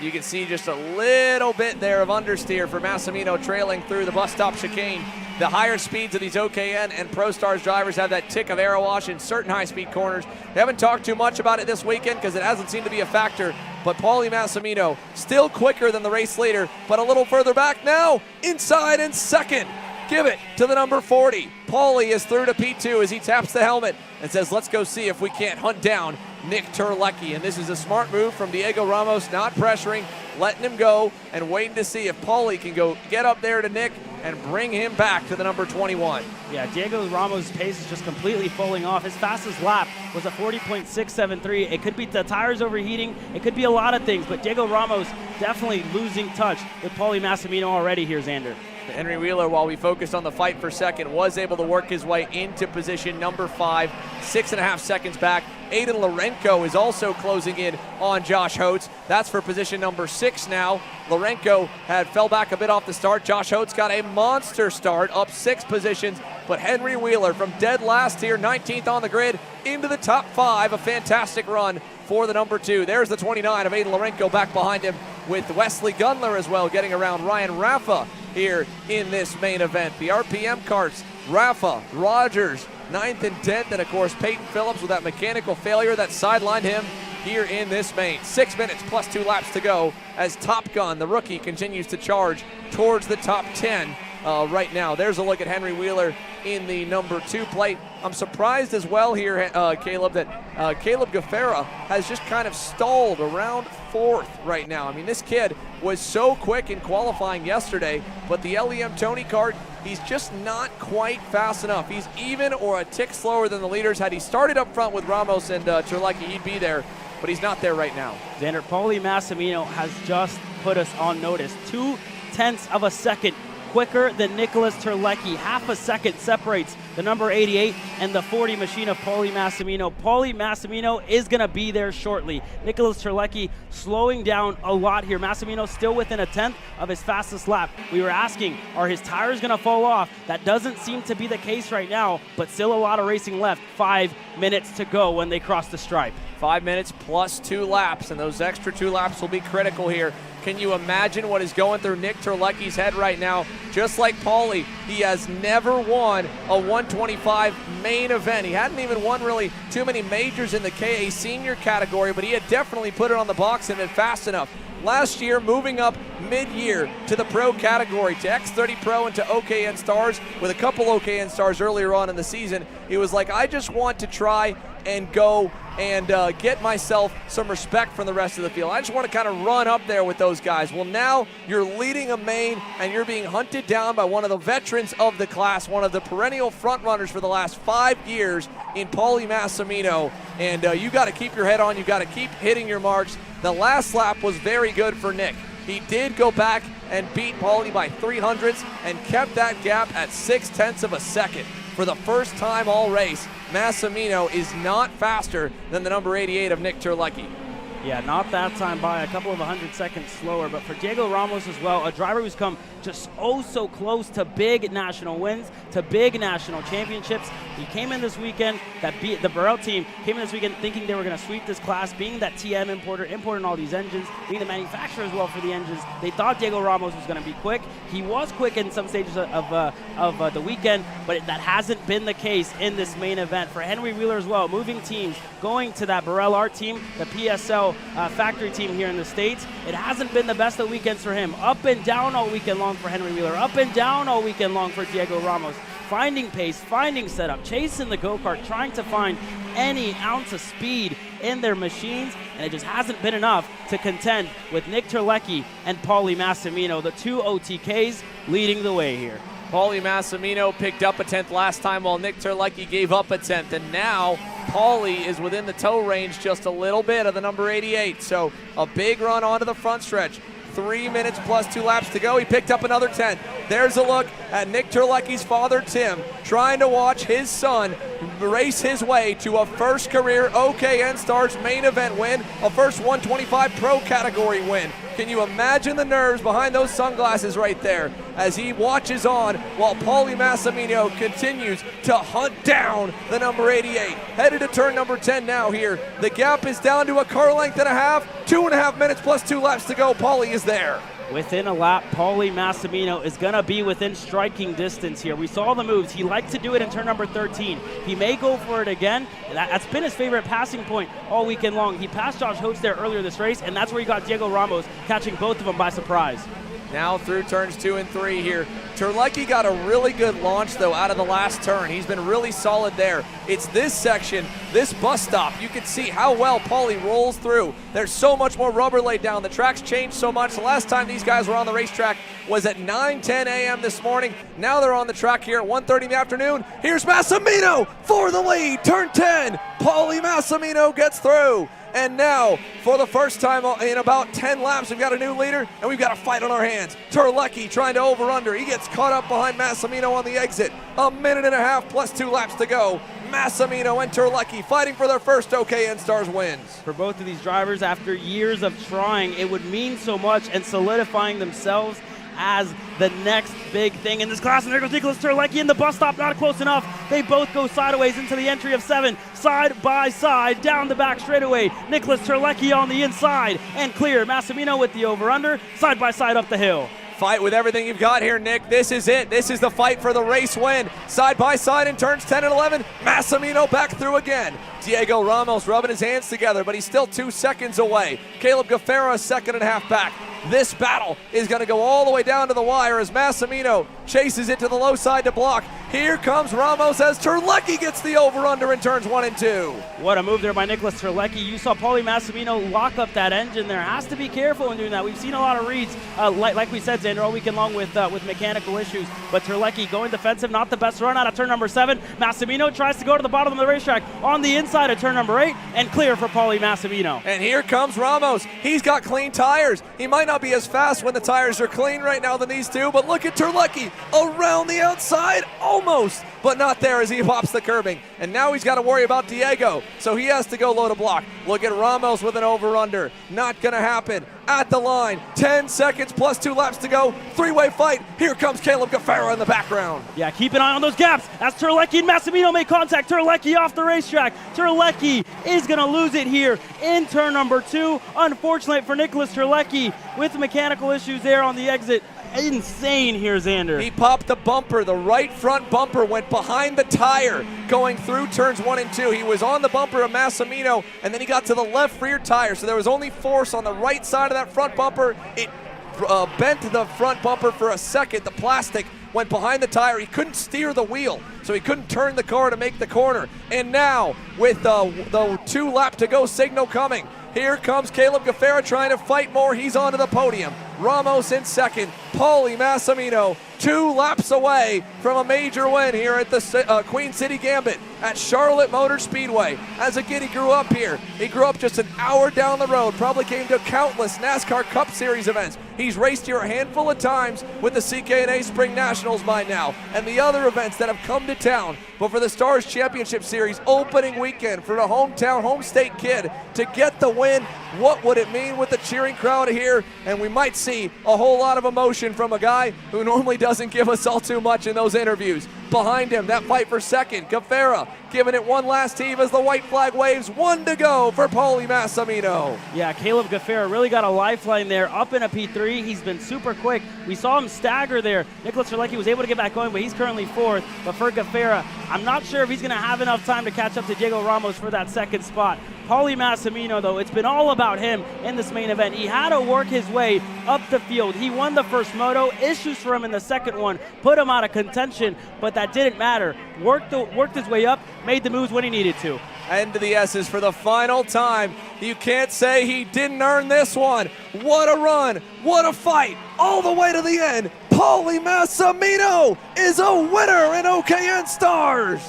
You can see just a little bit there of understeer for Mamino trailing through the bus stop chicane. The higher speeds of these OKN and Pro Stars drivers have that tick of aero wash in certain high-speed corners. They haven't talked too much about it this weekend because it hasn't seemed to be a factor, but Paulie Mamino still quicker than the race leader, but a little further back now, inside and second. Give it to the number 40. Paulie is through to P2 as he taps the helmet and says, let's go see if we can't hunt down Nick Turlecki. And this is a smart move from Diego Ramos, not pressuring, letting him go, and waiting to see if Paulie can go get up there to Nick and bring him back to the number 21. Yeah, Diego Ramos' pace is just completely falling off. His fastest lap was a 40.673. It could be the tires overheating. It could be a lot of things, but Diego Ramos definitely losing touch with Paulie Mamino already here, Xander. Henry Wheeler, while we focused on the fight for second, was able to work his way into position number 5, 6.5 seconds back. Aiden Lorenko is also closing in on Josh Holtz. That's for position number 6 now. Lorenko fell back a bit off the start. Josh Holtz got a monster start, up 6 positions, but Henry Wheeler from dead last here, 19th on the grid, into the top 5. A fantastic run for the number 2. There's the 29 of Aiden Lorenko back behind him, with Wesley Gunler as well getting around Ryan Raffa here in this main event. The RPM carts, Raffa, Rogers, 9th and 10th, and of course Peyton Phillips with that mechanical failure that sidelined him here in this main. 6 minutes plus 2 laps to go as Top Gun, the rookie, continues to charge towards the top 10 right now. There's a look at Henry Wheeler in the number 2 plate. I'm surprised as well here, Caleb, that Caleb Gafer has just kind of stalled around 4th right now. I mean, this kid was so quick in qualifying yesterday, but the LEM Tony kart, he's just not quite fast enough. He's even or a tick slower than the leaders. Had he started up front with Ramos and Turlecki, he'd be there, but he's not there right now. Xander, Paulie Mamino has just put us on notice. 0.2 of a second quicker than Nicholas Turlecki. Half a second separates the number 88 and the 40 machine of Paulie Mamino. Paulie Mamino is going to be there shortly. Nicholas Turlecki slowing down a lot here. Mamino still within a 10th of his fastest lap. We were asking, are his tires going to fall off? That doesn't seem to be the case right now, but still a lot of racing left. 5 minutes to go when they cross the stripe. 5 minutes plus 2 laps, and those extra 2 laps will be critical here. Can you imagine what is going through Nick Turlecki's head right now? Just like Paulie, he has never won a 125 main event. He hadn't even won really too many majors in the KA senior category, but he had definitely put it on the box and been fast enough. last year moving up mid-year to the pro category, to X30 Pro and to OKN Stars. With a couple OKN Stars earlier on in the season, he was like, I just want to try and go and get myself some respect from the rest of the field. I just want to kind of run up there with those guys. Well, now you're leading a main and you're being hunted down by one of the veterans of the class, one of the perennial front runners for the last 5 years in Paulie Mamino. And you got to keep your head on. You got to keep hitting your marks. The last lap was very good for Nick. He did go back and beat Paulie by 300ths and kept that gap at 0.6 of a second. For the first time all race, Mamino is not faster than the number 88 of Nick Turley. Yeah, not that time by, a couple of 100 seconds slower, but for Diego Ramos as well, a driver who's come just oh so close to big national wins, to big national championships. He came in this weekend, the Burrell team came in this weekend thinking they were going to sweep this class, being that TM importer, importing all these engines, being the manufacturer as well for the engines. They thought Diego Ramos was going to be quick. He was quick in some stages of the weekend, but that hasn't been the case in this main event. For Henry Wheeler as well, moving teams, going to that Burrell Art team, the PSL factory team here in the States. It hasn't been the best of weekends for him. Up and down all weekend long for Henry Wheeler. Up and down all weekend long for Diego Ramos. Finding pace, finding setup, chasing the go-kart, trying to find any ounce of speed in their machines, and it just hasn't been enough to contend with Nick Turley and Paulie Mamino, the two OTKs leading the way here. Paulie Mamino picked up a 10th last time while Nick Turley gave up a 10th, and now Paulie is within the tow range just a little bit of the number 88. So a big run onto the front stretch. 3 minutes plus 2 laps to go. He picked up another 10. There's a look at Nick Turley's father, Tim, trying to watch his son race his way to a first career OKN Stars main event win, a first 125 Pro category win. Can you imagine the nerves behind those sunglasses right there as he watches on while Paulie Mamino continues to hunt down the number 88. Headed to turn number 10 now here. The gap is down to a car length and a half. 2.5 minutes plus 2 laps to go. Paulie is there. Within a lap, Paulie Mamino is going to be within striking distance here. We saw the moves. He liked to do it in turn number 13. He may go for it again. That's been his favorite passing point all weekend long. He passed Josh Holtz there earlier this race, and that's where he got Diego Ramos, catching both of them by surprise. Now through turns 2 and 3 here. Turley got a really good launch, though, out of the last turn. He's been really solid there. It's this section, this bus stop. You can see how well Paulie rolls through. There's so much more rubber laid down. The track's changed so much. The last time these guys were on the racetrack was at 9:10 a.m. this morning. Now they're on the track here at 1:30 in the afternoon. Here's Mamino for the lead. Turn 10. Paulie Mamino gets through. And now, for the first time in about 10 laps, we've got a new leader, and we've got a fight on our hands. Turley trying to over-under. He gets caught up behind Mamino on the exit. 1.5 minutes plus 2 laps to go. Mamino and Turley fighting for their first OKN Stars wins. For both of these drivers, after years of trying, it would mean so much and solidifying themselves as the next big thing in this class. And there goes Nicholas Turley in the bus stop, not close enough. They both go sideways into the entry of 7, side by side, down the back straightaway. Nicholas Turley on the inside and clear. Mamino with the over-under, side by side up the hill. Fight with everything you've got here, Nick. This is it. This is the fight for the race win. Side by side in turns 10 and 11. Mamino back through again. Diego Ramos rubbing his hands together, but he's still 2 seconds away. Caleb Gafer a 2.5 back. This battle is going to go all the way down to the wire as Mamino chases it to the low side to block. Here comes Ramos as Turley gets the over-under in turns 1 and 2. What a move there by Nicholas Turley. You saw Paulie Mamino lock up that engine there. Has to be careful in doing that. We've seen a lot of reads, like we said, Xander, all weekend long with mechanical issues. But Turley going defensive, not the best run out of turn number 7. Mamino tries to go to the bottom of the racetrack on the inside of turn number 8 and clear for Paulie Mamino. And here comes Ramos. He's got clean tires. He might not be as fast when the tires are clean right now than these two, but look at Turley around the outside, almost, but not there as he pops the curbing. And now he's got to worry about Diego, so he has to go low to block. Look at Ramos with an over-under. Not going to happen. At the line, 10 seconds plus 2 laps to go. 3-way fight. Here comes Caleb Gafer in the background. Yeah, keep an eye on those gaps as Turley and Mamino make contact. Turley off the racetrack. Turley is going to lose it here in turn number 2. Unfortunately for Nicholas Turley with mechanical issues there on the exit. insane here, Xander. He popped the bumper. The right front bumper went behind the tire going through turns 1 and 2. He was on the bumper of Massimino, and then he got to the left rear tire. So there was only force on the right side of that front bumper. It bent the front bumper for a second. The plastic went behind the tire. He couldn't steer the wheel, so he couldn't turn the car to make the corner. And now, with the 2 lap to go signal coming, here comes Caleb Gafer trying to fight more. He's onto the podium. Ramos in second. Paulie Mamino 2 laps away from a major win here at the Queen City Gambit at Charlotte Motor Speedway. As a kid, he grew up here. He grew up just an hour down the road, probably came to countless NASCAR Cup Series events. He's raced here a handful of times with the CK&A Spring Nationals by now and the other events that have come to town. But for the Stars Championship Series opening weekend for the hometown, home state kid to get the win, what would it mean with the cheering crowd here? And we might see a whole lot of emotion from a guy who normally doesn't give us all too much in those interviews. Behind him, that fight for second, Gafer giving it one last heave as the white flag waves. 1 to go for Paulie Mamino. Yeah, Caleb Gafer really got a lifeline there, up in a P3. He's been super quick. We saw him stagger there. Nicholas Turley was able to get back going, but he's currently 4th. But for Gafer, I'm not sure if he's going to have enough time to catch up to Diego Ramos for that second spot. Paulie Mamino, though, it's been all about him in this main event. He had to work his way up the field. He won the first moto. Issues for him in the second one put him out of contention, but that didn't matter. Worked his way up, made the moves when he needed to. End to the S's for the final time. You can't say he didn't earn this one. What a run, what a fight, all the way to the end. Paulie Mamino is a winner in OKN Stars.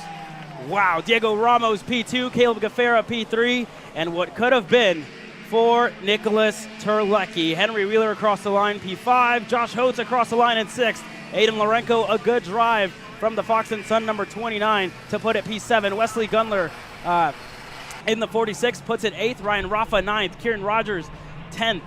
Wow, Diego Ramos P2, Caleb Gafer P3, and what could have been for Nicholas Turley. Henry Wheeler across the line, P5. Josh Holtz across the line in 6th. Aidan Lorenko, a good drive from the Fox & Son number 29 to put it P7. Wesley Gundler in the 46 puts it 8th. Ryan Rafa 9th. Kieran Rogers 10th.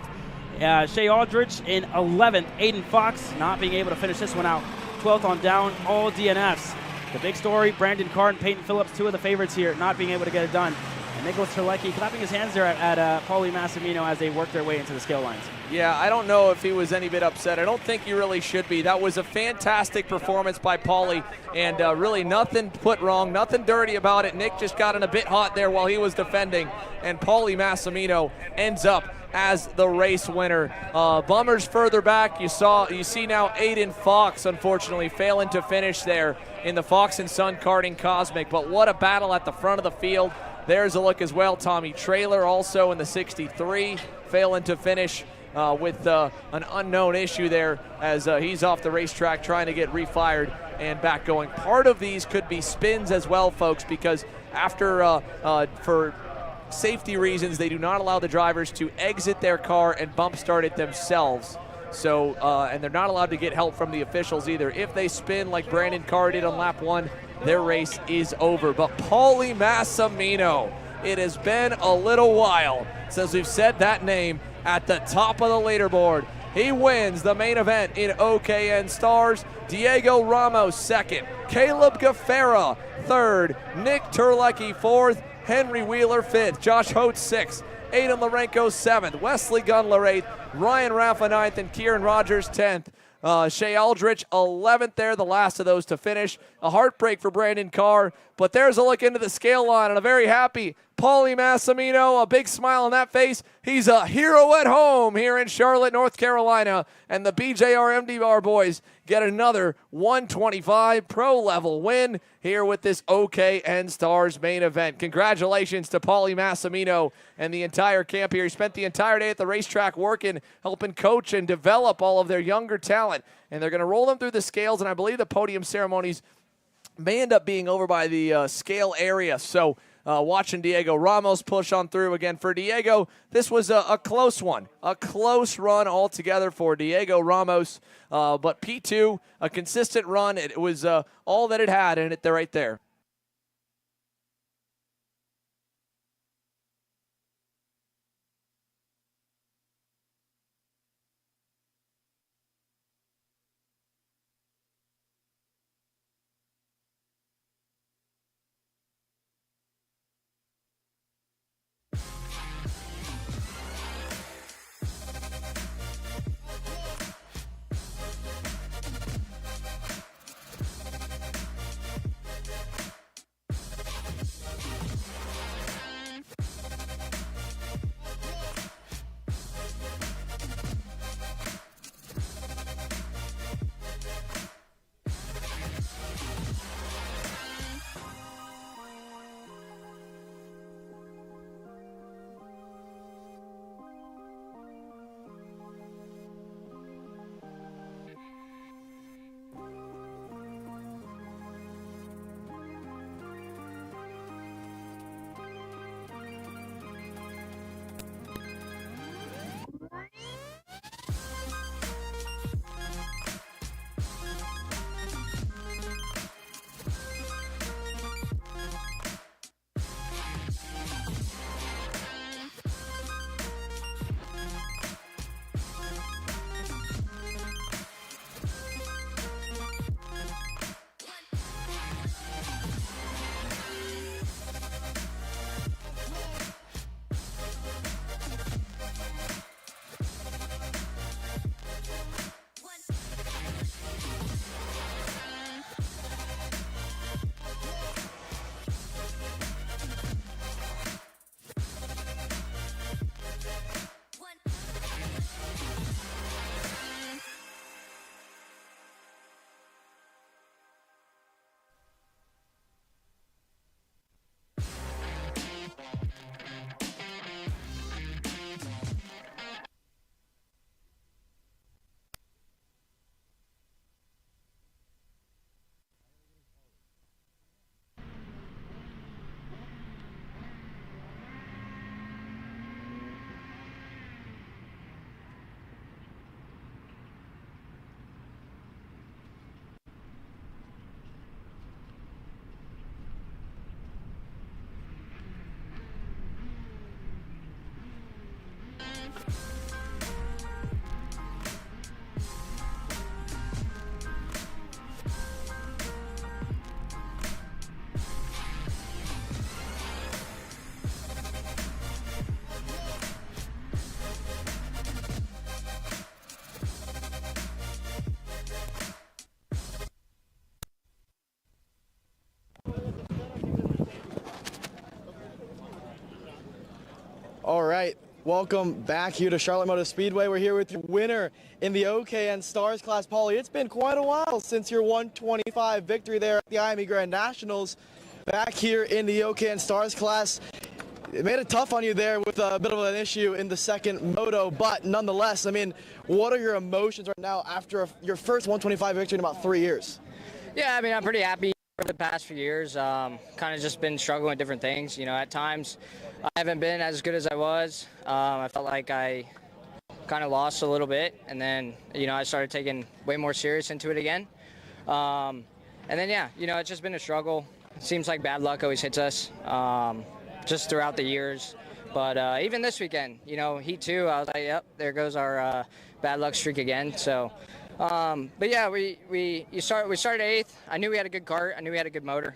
Shea Aldrich in 11th. Aiden Fox not being able to finish this one out. 12th on down, all DNFs. The big story, Brandon Carr and Peyton Phillips, 2 of the favorites here, not being able to get it done. And Nicholas Turley clapping his hands there at Paulie Mamino as they work their way into the scale lines. Yeah, I don't know if he was any bit upset. I don't think he really should be. That was a fantastic performance by Paulie, and really nothing put wrong, nothing dirty about it. Nick just got in a bit hot there while he was defending, and Paulie Mamino ends up as the race winner. Bummers further back. You see now Aiden Fox, unfortunately, failing to finish there in the Fox & Son Karting Cosmic. But what a battle at the front of the field. There's a look as well. Tommy Traylor also in the 63, failing to finish with an unknown issue there as he's off the racetrack trying to get refired and back going. Part of these could be spins as well, folks, because after for safety reasons, they do not allow the drivers to exit their car and bump start it themselves. So, and they're not allowed to get help from the officials either. If they spin like Brandon Carr did on lap 1, their race is over. But Paulie Mamino, it has been a little while since we've said that name at the top of the leaderboard. He wins the main event in OKN Stars. Diego Ramos 2nd, Caleb Gafer 3rd, Nick Turley 4th, Henry Wheeler 5th, Josh Holtz 6th, Aidan Lorenko 7th, Wesley Gundler 8th, Ryan Rafa 9th, and Kieran Rogers 10th. Shea Aldrich 11th there, the last of those to finish. A heartbreak for Brandon Carr, but there's a look into the scale line and a very happy Paulie Mamino, a big smile on that face. He's a hero at home here in Charlotte, North Carolina, and the BJR MDR boys get another 125 pro level win here with this OKN Stars main event. Congratulations to Paulie Mamino and the entire camp here. He spent the entire day at the racetrack working, helping coach and develop all of their younger talent, and they're going to roll them through the scales, and I believe the podium ceremonies may end up being over by the scale area. So watching Diego Ramos push on through again. For Diego, this was a close one, a close run altogether for Diego Ramos. But P2, a consistent run. It was all that it had in it there, right there. All right, welcome back here to Charlotte Motor Speedway. We're here with your winner in the OKN Stars class, Paulie. It's been quite a while since your 125 victory there at the IME Grand Nationals. Back here in the OKN Stars class, it made it tough on you there with a bit of an issue in the second moto, but nonetheless, I mean, what are your emotions right now after your first 125 victory in about 3 years? Yeah, I mean, I'm pretty happy for the past few years. Kind of just been struggling with different things. You know, at times I haven't been as good as I was. I felt like I kind of lost a little bit, and then, you know, I started taking way more serious into it again. And then, yeah, you know, it's just been a struggle. It seems like bad luck always hits us just throughout the years. But even this weekend, you know, Heat 2, I was like, yep, there goes our bad luck streak again. So, but yeah, we started 8th. I knew we had a good kart. I knew we had a good motor.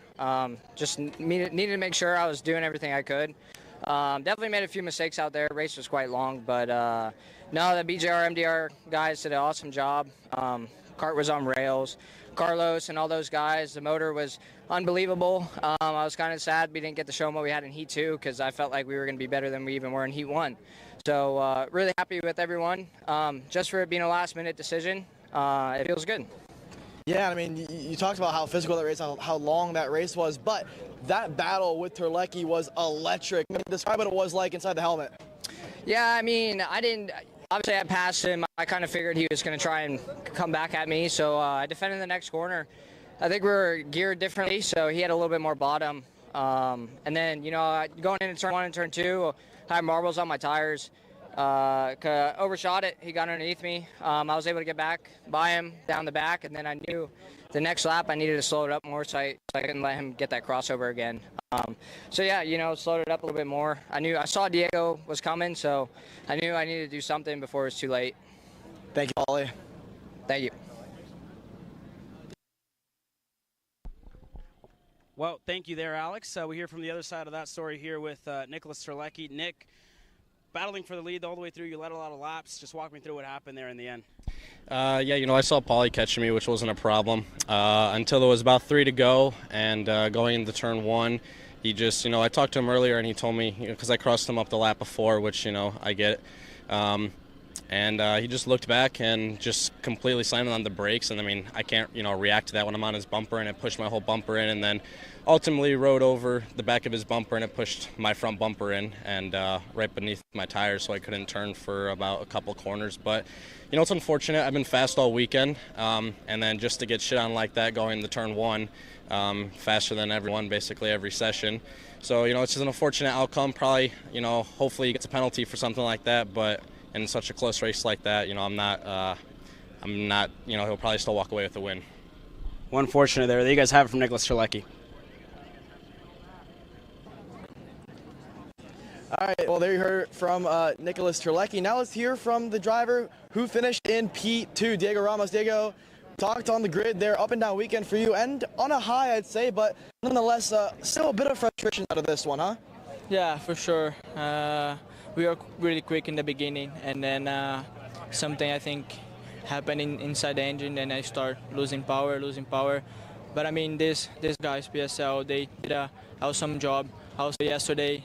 Just needed to make sure I was doing everything I could. Definitely made a few mistakes out there. Race was quite long, but no, the BJR, MDR guys did an awesome job. Kart was on rails. Carlos and all those guys, the motor was unbelievable. I was kind of sad we didn't get to show them what we had in Heat 2 because I felt like we were going to be better than we even were in Heat 1. So really happy with everyone. Just for it being a last-minute decision, it feels good. Yeah, I mean, you talked about how physical that race, how long that race was, but that battle with Turley was electric. I mean, describe what it was like inside the helmet. Yeah, I mean, obviously I passed him. I kind of figured he was going to try and come back at me, so I defended the next corner. I think we were geared differently, so he had a little bit more bottom. And then, you know, going into turn 1 and turn 2, I had marbles on my tires. Overshot it. He got underneath me. I was able to get back by him down the back, and then I knew the next lap I needed to slow it up more, so I couldn't let him get that crossover again. So yeah, you know, slowed it up a little bit more. I saw Diego was coming, so I knew I needed to do something before it was too late. Thank you, Paulie. Thank you. Well, thank you there, Alex. We hear from the other side of that story here with Nicholas Turley. Nick, battling for the lead all the way through. You led a lot of laps. Just walk me through what happened there in the end. Yeah, you know, I saw Paulie catching me, which wasn't a problem until there was about 3 to go, and going into turn 1, he just, you know, I talked to him earlier, and he told me, because I crossed him up the lap before, which, you know, I get. And he just looked back and just completely slammed on the brakes. And I mean, I can't, you know, react to that when I'm on his bumper, and it pushed my whole bumper in, and then ultimately rode over the back of his bumper, and it pushed my front bumper in and right beneath my tires, so I couldn't turn for about a couple corners. But, you know, it's unfortunate. I've been fast all weekend, and then just to get shit on like that going to turn 1, faster than everyone basically every session. So, you know, it's just an unfortunate outcome. Probably, you know, hopefully he gets a penalty for something like that, but in such a close race like that, you know, I'm not, you know, he'll probably still walk away with the win. One fortunate there. You guys have it from Nicholas Turley. All right, well, there you heard from Nicholas Turley. Now let's hear from the driver who finished in P2, Diego Ramos. Diego, talked on the grid there, up and down weekend for you, and on a high, I'd say, but nonetheless, still a bit of frustration out of this one, huh? Yeah, for sure. We were really quick in the beginning, and then something I think happened inside the engine, and I start losing power. But I mean, these guys, PSL, they did an awesome job. Also yesterday,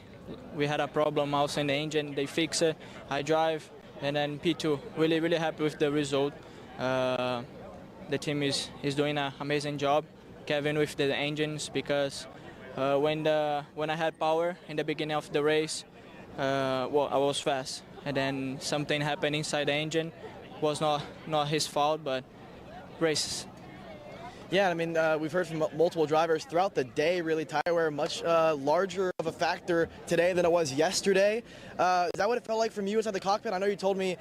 we had a problem also in the engine. They fixed it. I drive, and then P2. Really happy with the result. The team is doing an amazing job. Kevin with the engines, because when I had power in the beginning of the race, well, I was fast, and then something happened inside the engine. Was not his fault, but races. Yeah, I mean, we've heard from multiple drivers throughout the day, really tire wear much larger of a factor today than it was yesterday. Is that what it felt like from you inside the cockpit? I know you told me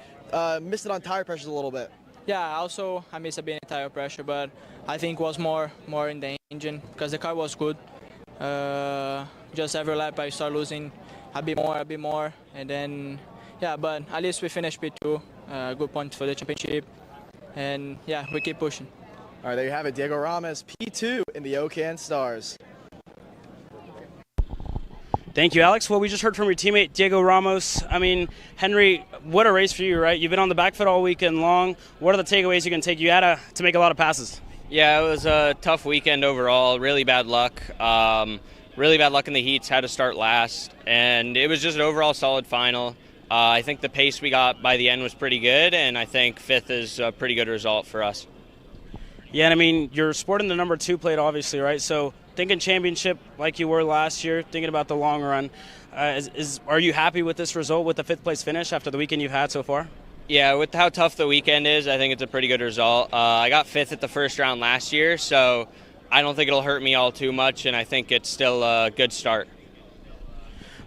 missed it on tire pressures a little bit. Yeah, also I missed a bit in tire pressure, but I think it was more in the engine, because the car was good. Just every lap I start losing a bit more, and then, yeah, but at least we finished P2, good point for the championship, and yeah, we keep pushing. All right, there you have it, Diego Ramos, P2 in the OKN Stars. Thank you, Alex. Well, we just heard from your teammate, Diego Ramos. I mean, Henry, what a race for you, right? You've been on the back foot all weekend long. What are the takeaways you can take? You had to make a lot of passes. Yeah, it was a tough weekend overall, really bad luck. really bad luck in the heats, had to start last, and it was just an overall solid final. I think the pace we got by the end was pretty good, and I think 5th is a pretty good result for us. Yeah, and I mean, you're sporting the number 2 plate, obviously, right? So thinking championship like you were last year, thinking about the long run, are you happy with this result, with the 5th place finish after the weekend you've had so far? Yeah, with how tough the weekend is, I think it's a pretty good result. I got 5th at the first round last year, so I don't think it'll hurt me all too much, and I think it's still a good start.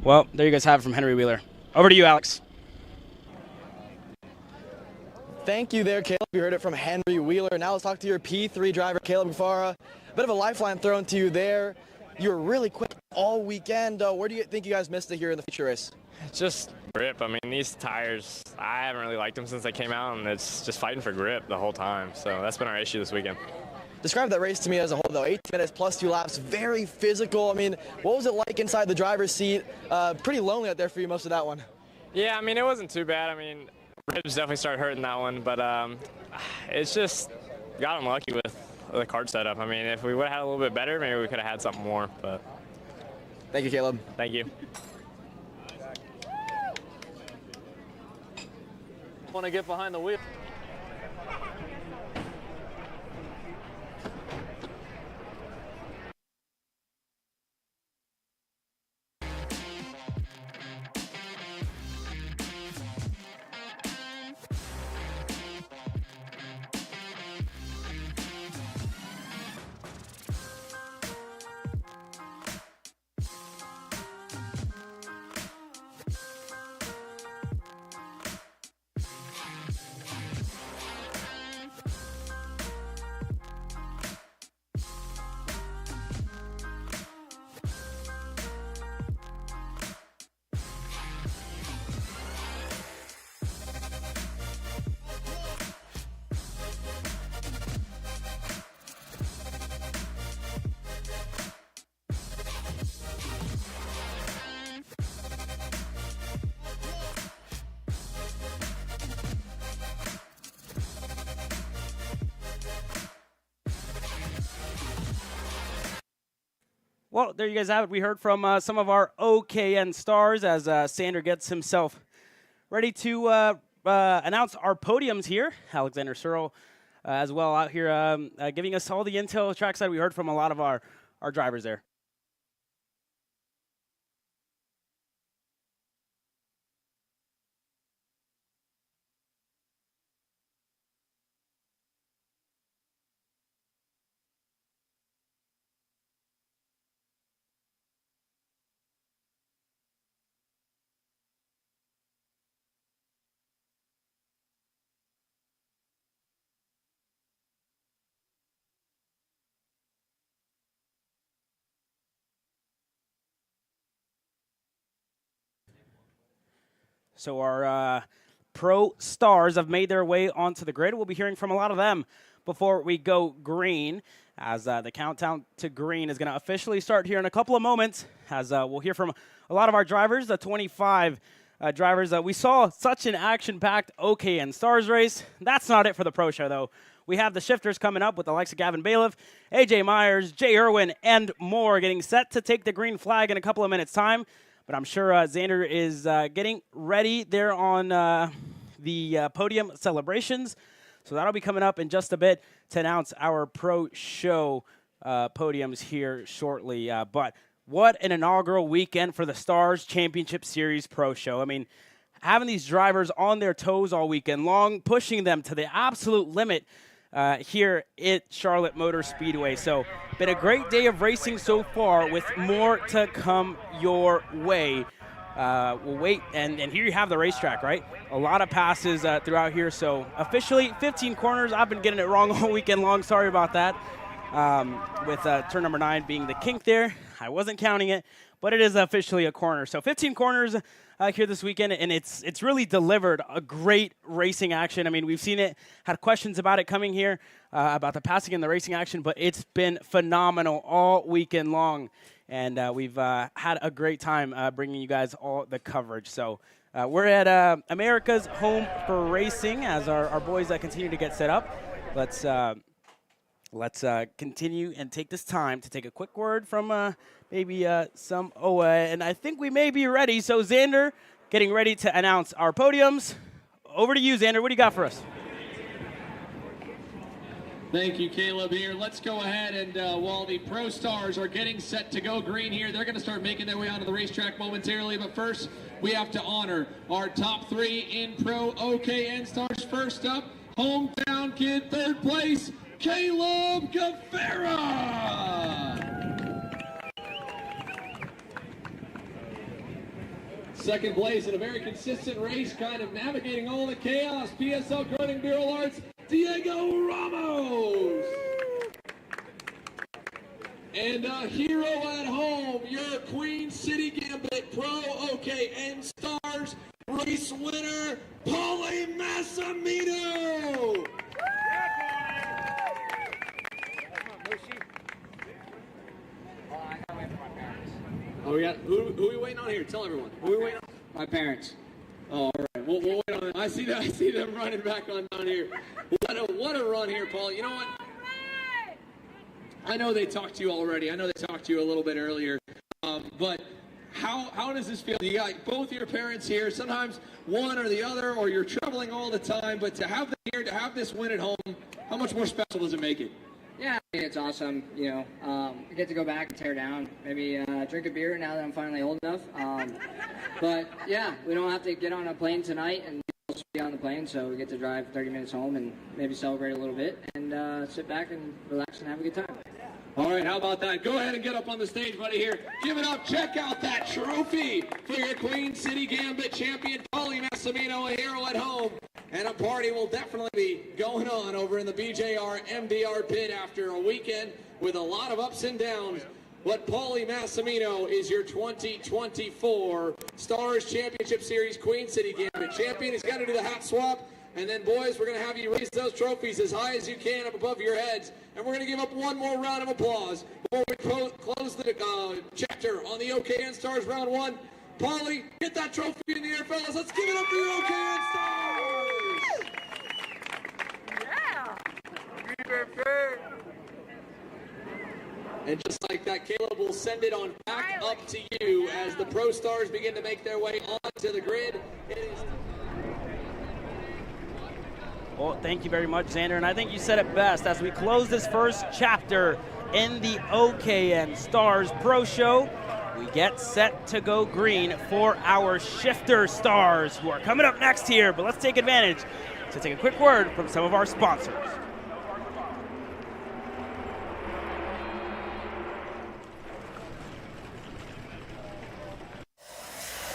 Well, there you guys have it from Henry Wheeler. Over to you, Alex. Thank you there, Caleb. You heard it from Henry Wheeler. Now let's talk to your P3 driver, Caleb Gafara. A bit of a lifeline thrown to you there. You were really quick all weekend. Where do you think you guys missed it here in the feature race? Just grip. I mean, these tires, I haven't really liked them since they came out, and it's just fighting for grip the whole time. So that's been our issue this weekend. Describe that race to me as a whole, though. 18 minutes plus 2 laps, very physical. I mean, what was it like inside the driver's seat? Pretty lonely out there for you most of that one. Yeah, I mean, it wasn't too bad. I mean, ribs definitely started hurting that one, but it's just got unlucky with the kart setup. I mean, if we would have had a little bit better, maybe we could have had something more. But thank you, Caleb. Thank you. Want to get behind the wheel. Well, there you guys have it. We heard from some of our OKN stars as Sander gets himself ready to announce our podiums here. Alexander Searle as well out here giving us all the intel trackside. We heard from a lot of our drivers there. So our pro stars have made their way onto the grid. We'll be hearing from a lot of them before we go green, as the countdown to green is going to officially start here in a couple of moments, as we'll hear from a lot of our drivers, the 25 drivers. We saw such an action-packed OKN Stars race. That's not it for the pro show, though. We have the shifters coming up with the likes of Gavin Bayith, AJ Myers, Jay Irwin, and more getting set to take the green flag in a couple of minutes' time. But I'm sure Xander is getting ready there on the podium celebrations. So that'll be coming up in just a bit to announce our pro show podiums here shortly. But what an inaugural weekend for the Stars Championship Series Pro Show. I mean, having these drivers on their toes all weekend long, pushing them to the absolute limit here at Charlotte Motor Speedway. So been a great day of racing so far, with more to come your way. We'll wait, and here you have the racetrack, right? A lot of passes throughout here. So officially 15 corners. I've been getting it wrong all weekend long. Sorry about that. With turn number 9 being the kink there. I wasn't counting it, but it is officially a corner. So 15 corners here this weekend, and it's really delivered a great racing action. I mean, we've seen it, had questions about it coming here, about the passing and the racing action, but it's been phenomenal all weekend long. And we've had a great time bringing you guys all the coverage. So we're at America's Home for Racing as our boys continue to get set up. Let's let's continue and take this time to take a quick word from maybe some OA. And I think we may be ready. So, Xander, getting ready to announce our podiums. Over to you, Xander. What do you got for us? Thank you, Caleb here. Let's go ahead and while the Pro Stars are getting set to go green here, they're going to start making their way onto the racetrack momentarily. But first, we have to honor our top 3 in Pro OKN Stars. First up, hometown kid, 3rd place, Caleb Gafer. Second place in a very consistent race, kind of navigating all the chaos, PSL Karting Bureau Arts, Diego Ramos. And a hero at home, your Queen City Gambit Pro OKN Stars race winner, Paulie Mamino. Oh, we got who are we waiting on here? Tell everyone. Who are we waiting on? My parents. Oh, all right. We'll wait on them. I see them running back on down here. What a run here, Paul. You know what? I know they talked to you already. I know they talked to you a little bit earlier. But how does this feel? You got both your parents here. Sometimes one or the other, or you're traveling all the time. But to have them here, to have this win at home, how much more special does it make it? Yeah, I mean, it's awesome. You know, I get to go back and tear down. Maybe drink a beer now that I'm finally old enough. But yeah, we don't have to get on a plane tonight and be on the plane, so we get to drive 30 minutes home and maybe celebrate a little bit and sit back and relax and have a good time. All right, how about that? Go ahead and get up on the stage, buddy, here. Give it up. Check out that trophy for your Queen City Gambit champion, Paulie Mamino, a hero at home. And a party will definitely be going on over in the BJR MDR pit after a weekend with a lot of ups and downs. But Paulie Mamino is your 2024 Stars Championship Series Queen City Gambit champion. He's got to do the hat swap. And then, boys, we're going to have you raise those trophies as high as you can up above your heads. And we're going to give up one more round of applause before we close the chapter on the OKN Stars Round 1. Paulie, get that trophy in the air, fellas. Let's give it up for your OKN Stars! Yeah! And just like that, Caleb will send it on back up to you as the Pro Stars begin to make their way onto the grid. It is... Well, thank you very much, Xander. And I think you said it best as we close this first chapter in the OKN Stars Pro Show. We get set to go green for our shifter stars who are coming up next here. But let's take advantage to take a quick word from some of our sponsors.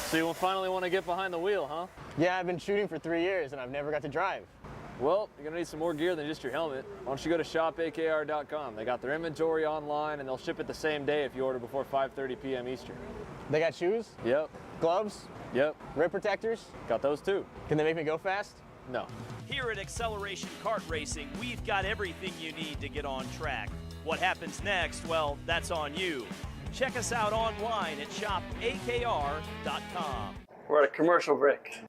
So you will finally want to get behind the wheel, huh? Yeah, I've been shooting for 3 years and I've never got to drive. Well, you're going to need some more gear than just your helmet. Why don't you go to shopakr.com. They got their inventory online and they'll ship it the same day if you order before 5:30 p.m. Eastern. They got shoes? Yep. Gloves? Yep. Rip protectors? Got those too. Can they make me go fast? No. Here at Acceleration Kart Racing, we've got everything you need to get on track. What happens next, well, that's on you. Check us out online at shopakr.com. We're at a commercial break.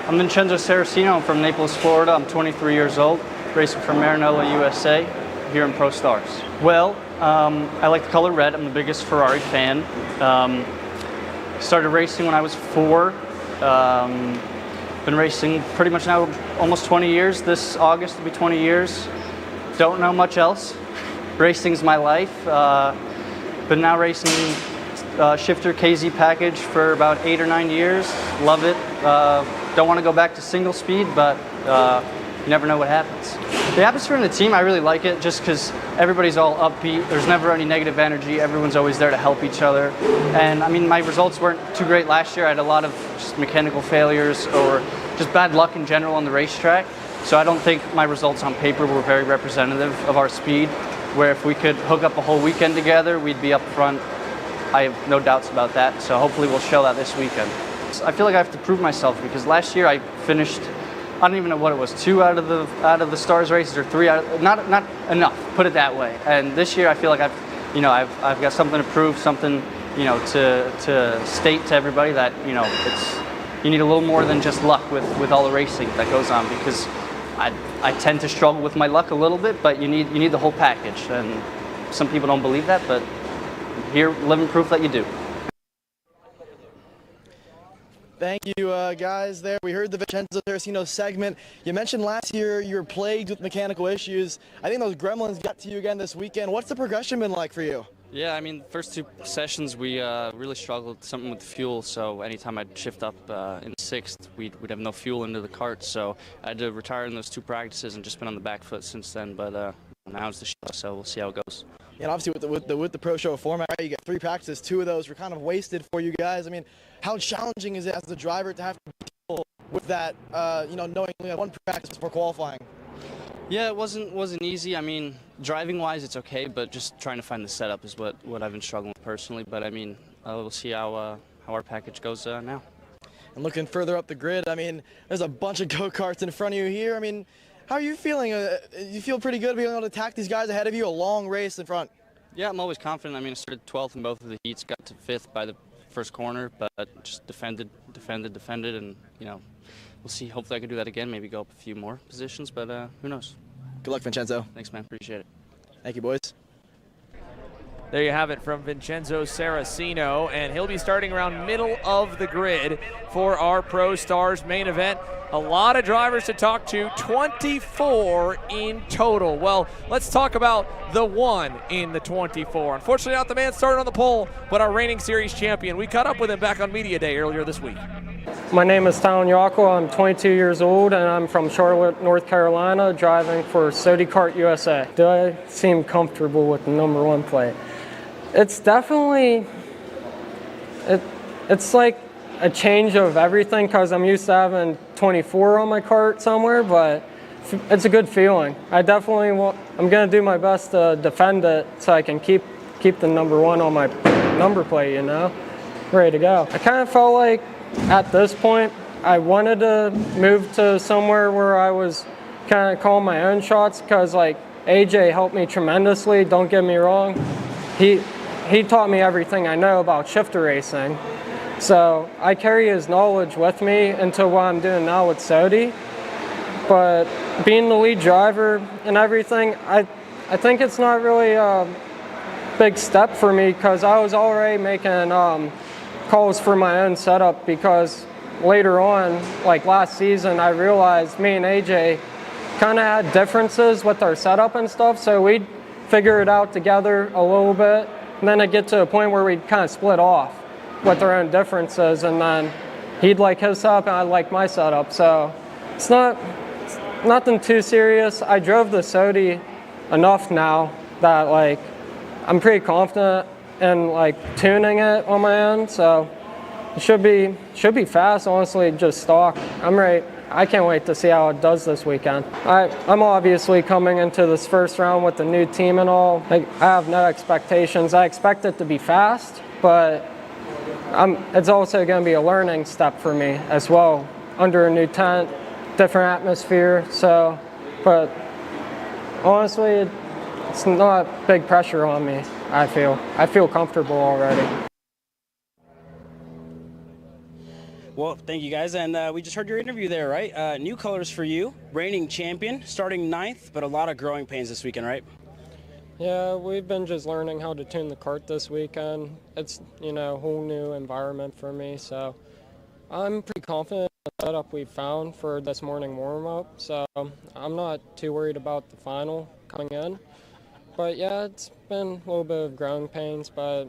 I'm Vincenzo Sarracino. I'm from Naples, Florida. I'm 23 years old, racing for Maranello USA here in Pro Stars. Well, I like the color red. I'm the biggest Ferrari fan. Started racing when I was 4. Been racing pretty much now almost 20 years. This August will be 20 years. Don't know much else. Racing's my life. Been now racing shifter KZ package for about 8 or 9 years. Love it. Don't want to go back to single speed, but you never know what happens. The atmosphere in the team, I really like it just because everybody's all upbeat. There's never any negative energy. Everyone's always there to help each other. And I mean, my results weren't too great last year. I had a lot of just mechanical failures or just bad luck in general on the racetrack. So I don't think my results on paper were very representative of our speed, where if we could hook up a whole weekend together, we'd be up front. I have no doubts about that. So hopefully we'll show that this weekend. I feel like I have to prove myself because last year I finished, I don't even know what it was, 2 out of the Stars races or 3 out of, not enough, put it that way. And this year I feel like I've got something to prove, something, to state to everybody that, you need a little more than just luck with all the racing that goes on, because I tend to struggle with my luck a little bit, but you need the whole package. And some people don't believe that, but here, living proof that you do. Thank you, guys, there. We heard the Vincenzo Sarracino segment. You mentioned last year you were plagued with mechanical issues. I think those gremlins got to you again this weekend. What's the progression been like for you? Yeah, I mean, first 2 sessions we really struggled something with the fuel, so anytime I'd shift up in 6th, we'd have no fuel into the kart, so I had to retire in those 2 practices and just been on the back foot since then, but now it's the show, so we'll see how it goes. And obviously with the pro show format, you get 3 practices, 2 of those were kind of wasted for you guys. I mean, how challenging is it as the driver to have to deal with that, knowing you have 1 practice before qualifying? Yeah, it wasn't easy. I mean, driving-wise, it's okay, but just trying to find the setup is what I've been struggling with personally. But I mean, we'll see how our package goes now. And looking further up the grid, I mean, there's a bunch of go-karts in front of you here. I mean, how are you feeling? You feel pretty good being able to attack these guys ahead of you, a long race in front? Yeah, I'm always confident. I mean, I started 12th in both of the heats, got to 5th by the first corner, but just defended, and we'll see. Hopefully I can do that again, maybe go up a few more positions, but who knows. Good luck, Vincenzo. Thanks, man. Appreciate it. Thank you, boys. There you have it from Vincenzo Sarracino, and he'll be starting around middle of the grid for our Pro Stars main event. A lot of drivers to talk to, 24 in total. Well, let's talk about the 1 in the 24. Unfortunately, not the man started on the pole, but our reigning series champion. We caught up with him back on Media Day earlier this week. My name is Talon Yako. I'm 22 years old, and I'm from Charlotte, North Carolina, driving for Kart USA. Do I seem comfortable with the number 1 plate? It's definitely, it's like a change of everything because I'm used to having 24 on my kart somewhere, but it's a good feeling. I'm going to do my best to defend it so I can keep the number 1 on my number plate, ready to go. I kind of felt like at this point I wanted to move to somewhere where I was kind of calling my own shots because AJ helped me tremendously, don't get me wrong. He taught me everything I know about shifter racing. So I carry his knowledge with me into what I'm doing now with Sodi. But being the lead driver and everything, I think it's not really a big step for me because I was already making calls for my own setup because later on, like last season, I realized me and AJ kind of had differences with our setup and stuff, so we'd figure it out together a little bit, and then it'd get to a point where we'd kind of split off with our own differences, and then he'd like his setup and I'd like my setup, so it's nothing too serious. I drove the Sodi enough now that I'm pretty confident in tuning it on my own, so it should be fast, honestly, just stock. I'm ready. I can't wait to see how it does this weekend. I'm obviously coming into this first round with the new team and all. I have no expectations. I expect it to be fast, but it's also going to be a learning step for me as well. Under a new tent, different atmosphere. So, but honestly, it's not big pressure on me. I feel comfortable already. Well, thank you guys, and we just heard your interview there, right? New colors for you, reigning champion, starting 9th, but a lot of growing pains this weekend, right? Yeah, we've been just learning how to tune the kart this weekend. It's, a whole new environment for me, so I'm pretty confident in the setup we found for this morning warm-up, so I'm not too worried about the final coming in. But yeah, it's been a little bit of growing pains, but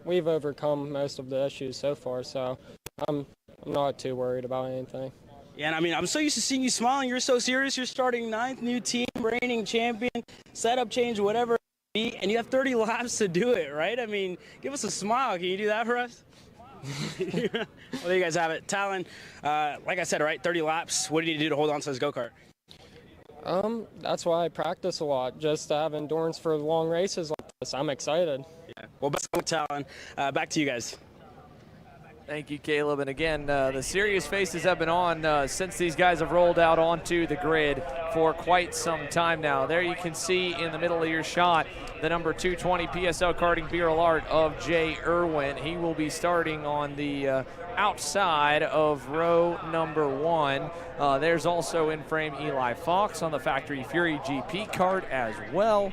we've overcome most of the issues so far, so I'm not too worried about anything. Yeah, and I mean, I'm so used to seeing you smiling. You're so serious. You're starting 9th, new team, reigning champion, setup change, whatever it may be, and you have 30 laps to do it, right? I mean, give us a smile. Can you do that for us? Well, there you guys have it. Talon, like I said, right, 30 laps. What do you need to do to hold on to this go-kart? That's why I practice a lot, just to have endurance for long races like this. I'm excited. Yeah. Well, best of luck, Talon. Back to you guys. Thank you, Caleb. And again, the serious faces have been on since these guys have rolled out onto the grid for quite some time now. There you can see in the middle of your shot the number 220 PSL Karting Bureau Art of Jay Irwin. He will be starting on the outside of row number 1. There's also in frame Eli Fox on the Factory Fury GP kart as well.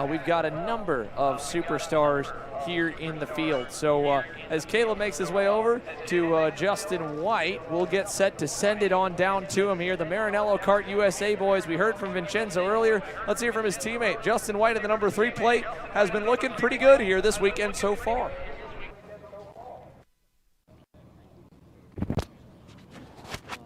We've got a number of superstars here in the field. So as Caleb makes his way over to Justin White, we'll get set to send it on down to him here. The Maranello Kart USA boys, we heard from Vincenzo earlier. Let's hear from his teammate. Justin White at the number 3 plate has been looking pretty good here this weekend so far.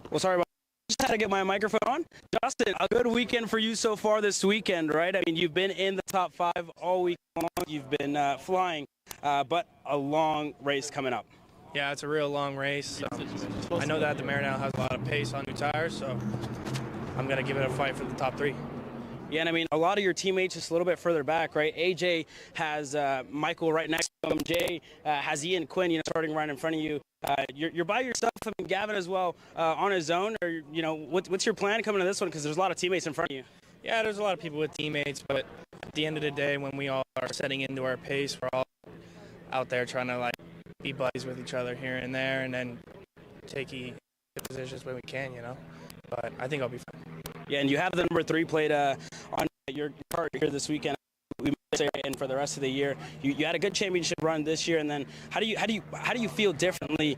Well, sorry about just had to get my microphone on. Justin, a good weekend for you so far this weekend, right? I mean, you've been in the top 5 all week long. You've been flying, but a long race coming up. Yeah, it's a real long race. I know that the Maranello has a lot of pace on new tires, so I'm going to give it a fight for the top 3. Yeah, and I mean, a lot of your teammates just a little bit further back, right? AJ has Michael right next to him. Jay has Ian Quinn, starting right in front of you. You're by yourself. I mean, Gavin as well on his own. Or what's your plan coming to this one? Because there's a lot of teammates in front of you. Yeah, there's a lot of people with teammates, but at the end of the day, when we all are setting into our pace, we're all out there trying to be buddies with each other here and there, and then take the positions when we can, But I think I'll be fine. Yeah, and you have the number 3 plate on your kart here this weekend. We might say, and for the rest of the year, you had a good championship run this year, and then how do you feel differently,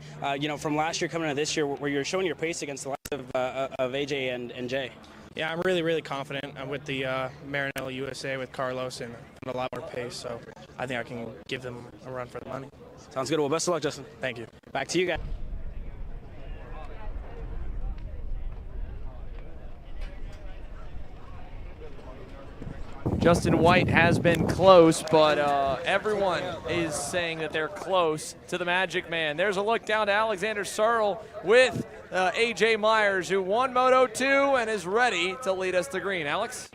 from last year coming into this year, where you're showing your pace against the likes of AJ and Jay? Yeah, I'm really, really confident. I'm with the Maranello USA with Carlos and a lot more pace, so I think I can give them a run for the money. Sounds good. Well, best of luck, Justin. Thank you. Back to you guys. Justin White has been close, but everyone is saying that they're close to the Magic Man. There's a look down to Alexander Searle with AJ Myers, who won Moto 2 and is ready to lead us to green. Alex?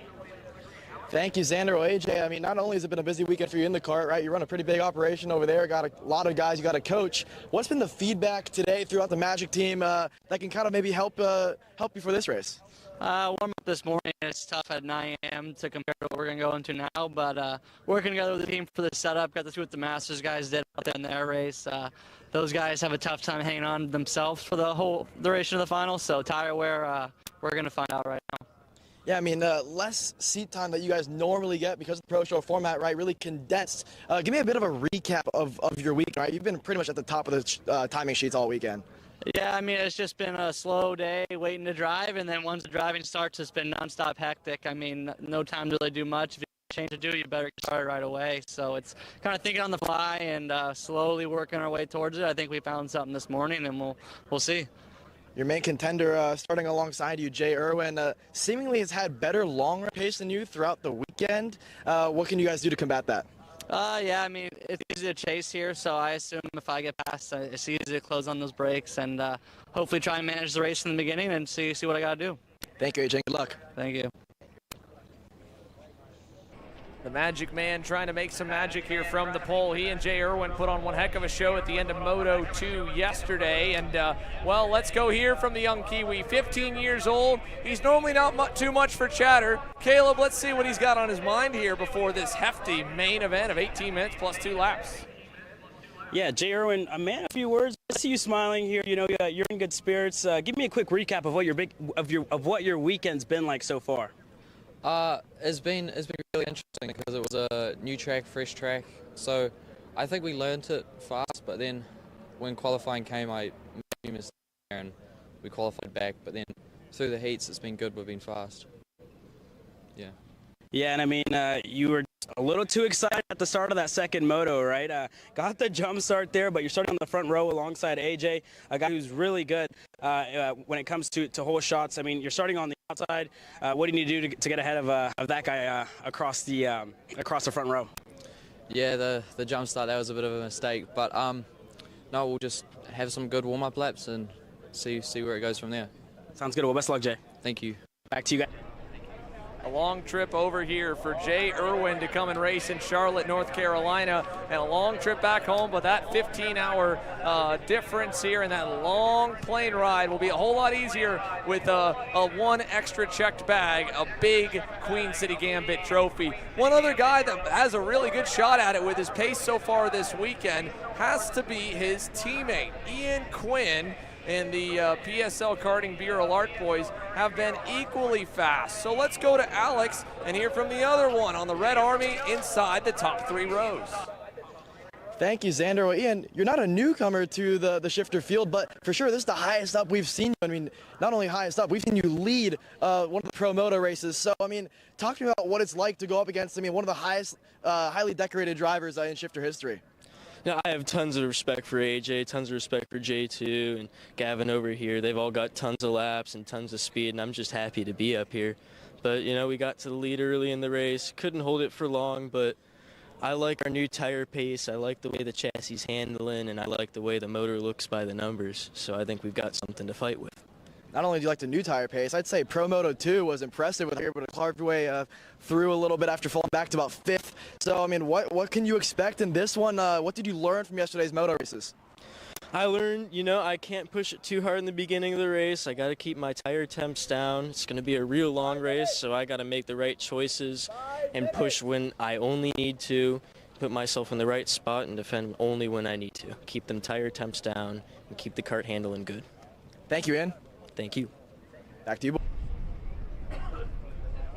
Thank you, Xander. Well, AJ, I mean, not only has it been a busy weekend for you in the kart, right? You run a pretty big operation over there, got a lot of guys you got to coach. What's been the feedback today throughout the Magic team that can kind of maybe help you for this race? Warm up this morning. It's tough at 9 a.m. to compare to what we're going to go into now, but working together with the team for the setup, got to see what the Masters guys did out there in their race. Those guys have a tough time hanging on themselves for the whole duration of the final, so tire wear, we're going to find out right now. Yeah, I mean, less seat time that you guys normally get because of the Pro Show format, right, really condensed. Give me a bit of a recap of your week, right? You've been pretty much at the top of the timing sheets all weekend. Yeah, I mean, it's just been a slow day waiting to drive, and then once the driving starts, it's been nonstop hectic. I mean, no time to really do much. If you have a change to do, you better get started right away. So it's kind of thinking on the fly and slowly working our way towards it. I think we found something this morning, and we'll see. Your main contender starting alongside you, Jay Irwin, seemingly has had better long pace than you throughout the weekend. What can you guys do to combat that? Yeah, I mean, it's easy to chase here, so I assume if I get past, it's easy to close on those brakes and hopefully try and manage the race in the beginning and see what I got to do. Thank you, AJ. Good luck. Thank you. The Magic Man trying to make some magic here from the pole. He and Jay Irwin put on one heck of a show at the end of Moto 2 yesterday. And, well, let's go hear from the young Kiwi. 15 years old. He's normally not too much for chatter. Caleb, let's see what he's got on his mind here before this hefty main event of 18 minutes plus 2 laps. Yeah, Jay Irwin, man, a few words. I see you smiling here. You know, you're in good spirits. Give me a quick recap of what your weekend's been like so far. It's been really interesting because it was a new track, fresh track. So I think we learned it fast, but then when qualifying came, I made a mistake and we qualified back. But then through the heats, it's been good. We've been fast. Yeah. Yeah, and I mean, you were a little too excited at the start of that second moto, right? Got the jump start there, but you're starting on the front row alongside AJ, a guy who's really good when it comes to whole shots. I mean, you're starting on the outside. What do you need to do to get ahead of that guy across the front row? Yeah, the jump start, that was a bit of a mistake. But no, we'll just have some good warm-up laps and see where it goes from there. Sounds good. Well, best of luck, Jay. Thank you. Back to you guys. A long trip over here for Jay Irwin to come and race in Charlotte, North Carolina, and a long trip back home, but that 15-hour difference here and that long plane ride will be a whole lot easier with a one extra checked bag, a big Queen City Gambit trophy. One other guy that has a really good shot at it with his pace so far this weekend has to be his teammate, Ian Quinn. And the PSL Karting Bureau Art boys have been equally fast. So let's go to Alex and hear from the other one on the Red Army inside the top 3 rows. Thank you, Xander. Well, Ian, you're not a newcomer to the shifter field, but for sure this is the highest up we've seen you. I mean, not only highest up, we've seen you lead one of the Pro Moto races. So, I mean, talk to me about what it's like to go up against, I mean, one of the highest, highly decorated drivers in shifter history. Yeah, I have tons of respect for AJ, tons of respect for J2 and Gavin over here. They've all got tons of laps and tons of speed, and I'm just happy to be up here. But, you know, we got to the lead early in the race. Couldn't hold it for long, but I like our new tire pace. I like the way the chassis is handling, and I like the way the motor looks by the numbers. So I think we've got something to fight with. Not only do you like the new tire pace, I'd say Pro Moto 2 was impressive with able to carve your way through a little bit after falling back to about 5th. So, I mean, what can you expect in this one? What did you learn from yesterday's moto races? I learned, you know, I can't push it too hard in the beginning of the race. I got to keep my tire temps down. It's going to be a real long race, so I got to make the right choices and push when I only need to, put myself in the right spot and defend only when I need to. Keep them tire temps down and keep the kart handling good. Thank you, Ian. Thank you. Back to you.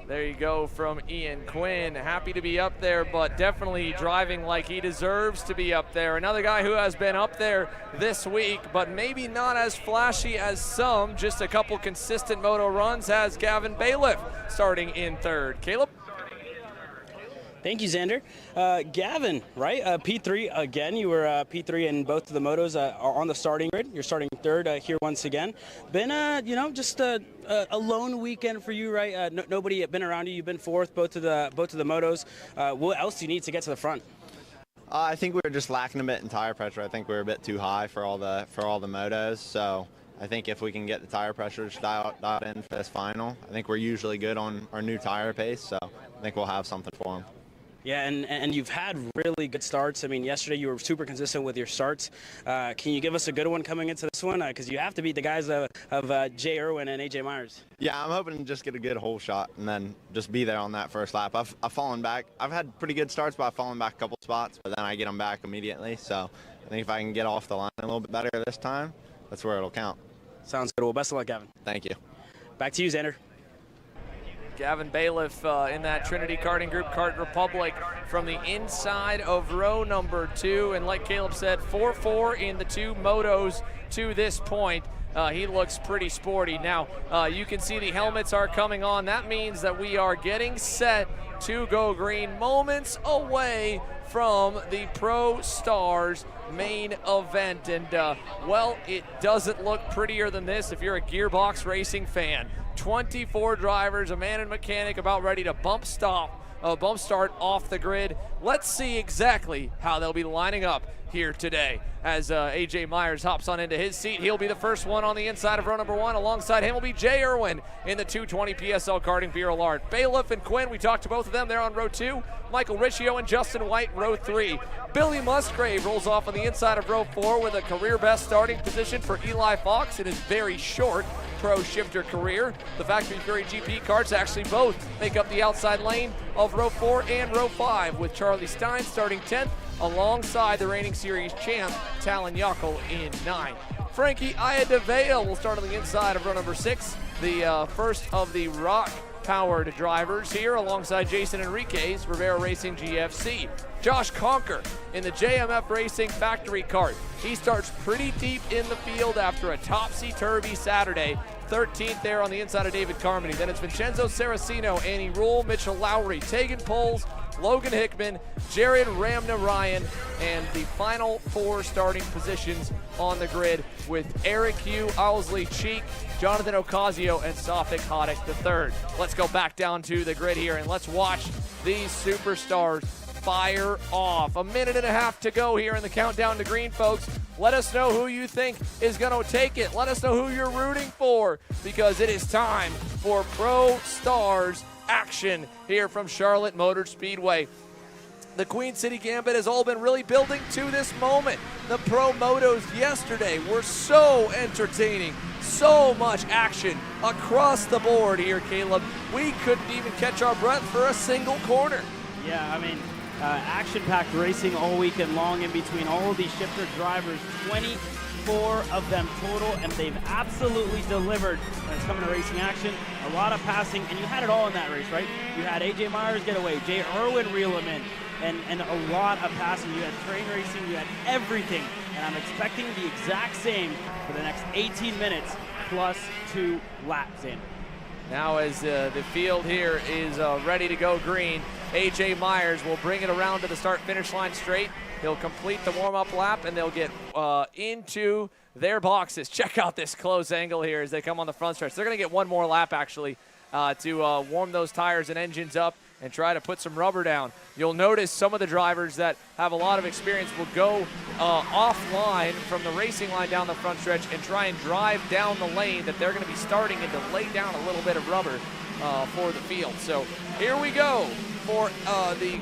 There you go from Ian Quinn. Happy to be up there, but definitely driving like he deserves to be up there. Another guy who has been up there this week, but maybe not as flashy as some, just a couple consistent moto runs, has Gavin Bayith starting in 3rd. Caleb? Thank you, Xander. Gavin, right? P3 again. You were P3 in both of the motos on the starting grid. You're starting 3rd here once again. Been, you know, just a lone weekend for you, right? Nobody had been around you. You've been 4th both of the motos. What else do you need to get to the front? I think we were just lacking a bit in tire pressure. I think we were a bit too high for all the motos. So I think if we can get the tire pressure dialed in for this final, I think we're usually good on our new tire pace. So I think we'll have something for them. Yeah, and you've had really good starts. I mean, yesterday you were super consistent with your starts. Can you give us a good one coming into this one? Because you have to beat the guys of Jay Irwin and AJ Myers. Yeah, I'm hoping to just get a good hole shot and then just be there on that first lap. I've fallen back. I've had pretty good starts, but I've fallen back a couple spots, but then I get them back immediately. So I think if I can get off the line a little bit better this time, that's where it'll count. Sounds good. Well, best of luck, Gavin. Thank you. Back to you, Xander. Gavin Bayith in that Trinity Karting Group Kart Republic from the inside of row number 2. And like Caleb said, 4-4 in the 2 motos to this point. He looks pretty sporty. Now, you can see the helmets are coming on. That means that we are getting set to go green, moments away from the Pro Stars main event. And, well, it doesn't look prettier than this if you're a gearbox racing fan. 24 drivers, a man and mechanic about ready to bump start off the grid. Let's see exactly how they'll be lining up here today. As AJ Myers hops on into his seat, he'll be the first one on the inside of row number 1. Alongside him will be Jay Irwin in the 220 PSL Karting Bureau Art. Bayith and Quinn, we talked to both of them. They're on row 2. Michael Riccio and Justin White, row 3. Billy Musgrave rolls off on the inside of row 4 with a career best starting position for Eli Fox in his very short pro shifter career. The Factory Fury GP karts actually both make up the outside lane of row 4 and row 5, with Charlie Stein starting 10th alongside the reigning series champ, Talon Yako, in 9th. Frankie Iadavale will start on the inside of row number 6, the first of the rock-powered drivers here, alongside Jason Enriquez, Rivera Racing GFC. Josh Conker in the JMF Racing Factory Kart. He starts pretty deep in the field after a topsy-turvy Saturday. 13th there on the inside of David Carmody. Then it's Vincenzo Sarracino, Annie Rule, Mitchell Lowry, Tegan Poles, Logan Hickman, Jared Ramna Ryan, and the final 4 starting positions on the grid with Eric Hugh, Owsley Cheek, Jonathan Ocasio, and Safik Haddock III. Let's go back down to the grid here and let's watch these superstars fire off. A minute and a half to go here in the countdown to green, folks. Let us know who you think is going to take it. Let us know who you're rooting for, because it is time for Pro Stars action here from Charlotte Motor Speedway. The Queen City Gambit has all been really building to this moment. The Pro Motos yesterday were so entertaining. So much action across the board here, Caleb. We couldn't even catch our breath for a single corner. Yeah, I mean, action-packed racing all weekend long in between all of these shifter drivers, 24 of them total, and they've absolutely delivered when it's coming to racing action. A lot of passing, and you had it all in that race, right? You had AJ Myers get away, Jay Irwin reel him in, and a lot of passing. You had train racing, you had everything, and I'm expecting the exact same for the next 18 minutes plus 2 laps in. Now as the field here is ready to go green, AJ Myers will bring it around to the start-finish line straight. He'll complete the warm-up lap, and they'll get into their boxes. Check out this close angle here as they come on the front stretch. They're going to get one more lap, actually, to warm those tires and engines up and try to put some rubber down. You'll notice some of the drivers that have a lot of experience will go offline from the racing line down the front stretch and try and drive down the lane that they're going to be starting in to lay down a little bit of rubber for the field. So here we go for the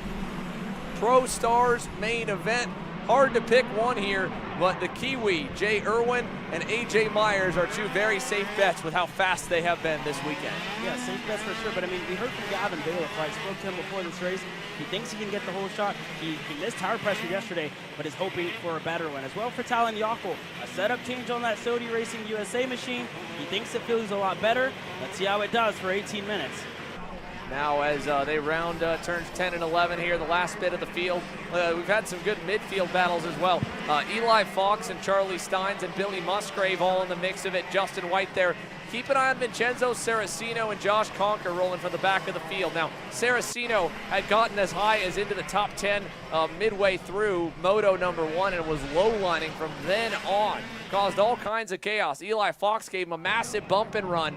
Pro Stars main event. Hard to pick one here, but the Kiwi, Jay Irwin and AJ Myers, are 2 very safe bets with how fast they have been this weekend. Yeah, safe bets for sure, but I mean, we heard from Gavin Bayith, right? Spoke to him before this race. He thinks he can get the whole shot. He missed tire pressure yesterday, but is hoping for a better one. As well for Talon Yako, a setup change on that Sodi Racing USA machine. He thinks it feels a lot better. Let's see how it does for 18 minutes. Now as they round turns 10 and 11 here, the last bit of the field. We've had some good midfield battles as well. Eli Fox and Charlie Steins and Billy Musgrave all in the mix of it. Justin White there. Keep an eye on Vincenzo Sarracino and Josh Conker rolling from the back of the field. Now, Sarracino had gotten as high as into the top 10 midway through Moto number 1 and was low-lining from then on. Caused all kinds of chaos. Eli Fox gave him a massive bump and run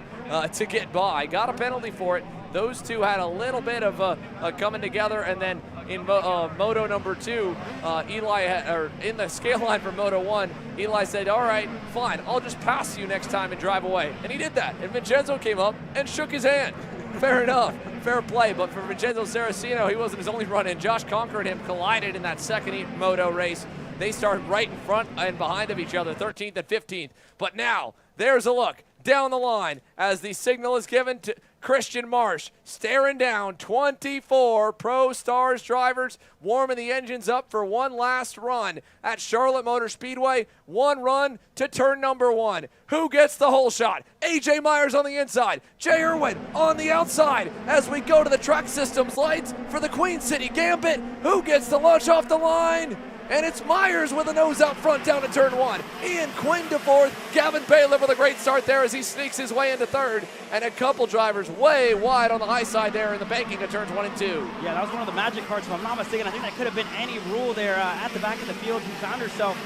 to get by. Got a penalty for it. Those two had a little bit of coming together, and then in Moto number 2, or in the scale line for Moto 1, Eli said, all right, fine, I'll just pass you next time and drive away. And he did that, and Vincenzo came up and shook his hand. Fair enough, fair play, but for Vincenzo Sarracino, he wasn't his only run-in. Josh Conker and him collided in that second Moto race. They started right in front and behind of each other, 13th and 15th. But now, there's a look down the line as the signal is given to Christian Marsh, staring down 24 Pro Stars drivers, warming the engines up for one last run at Charlotte Motor Speedway. One run to turn number 1. Who gets the whole shot? AJ Myers on the inside, Jay Irwin on the outside as we go to the track systems lights for the Queen City Gambit. Who gets the launch off the line? And it's Myers with a nose out front down to turn 1. Ian Quinn to 4th. Gavin Bayith with a great start there as he sneaks his way into 3rd. And a couple drivers way wide on the high side there in the banking of turns 1 and 2. Yeah, that was one of the magic carts, if I'm not mistaken. I think that could have been any rule there at the back of the field. He found herself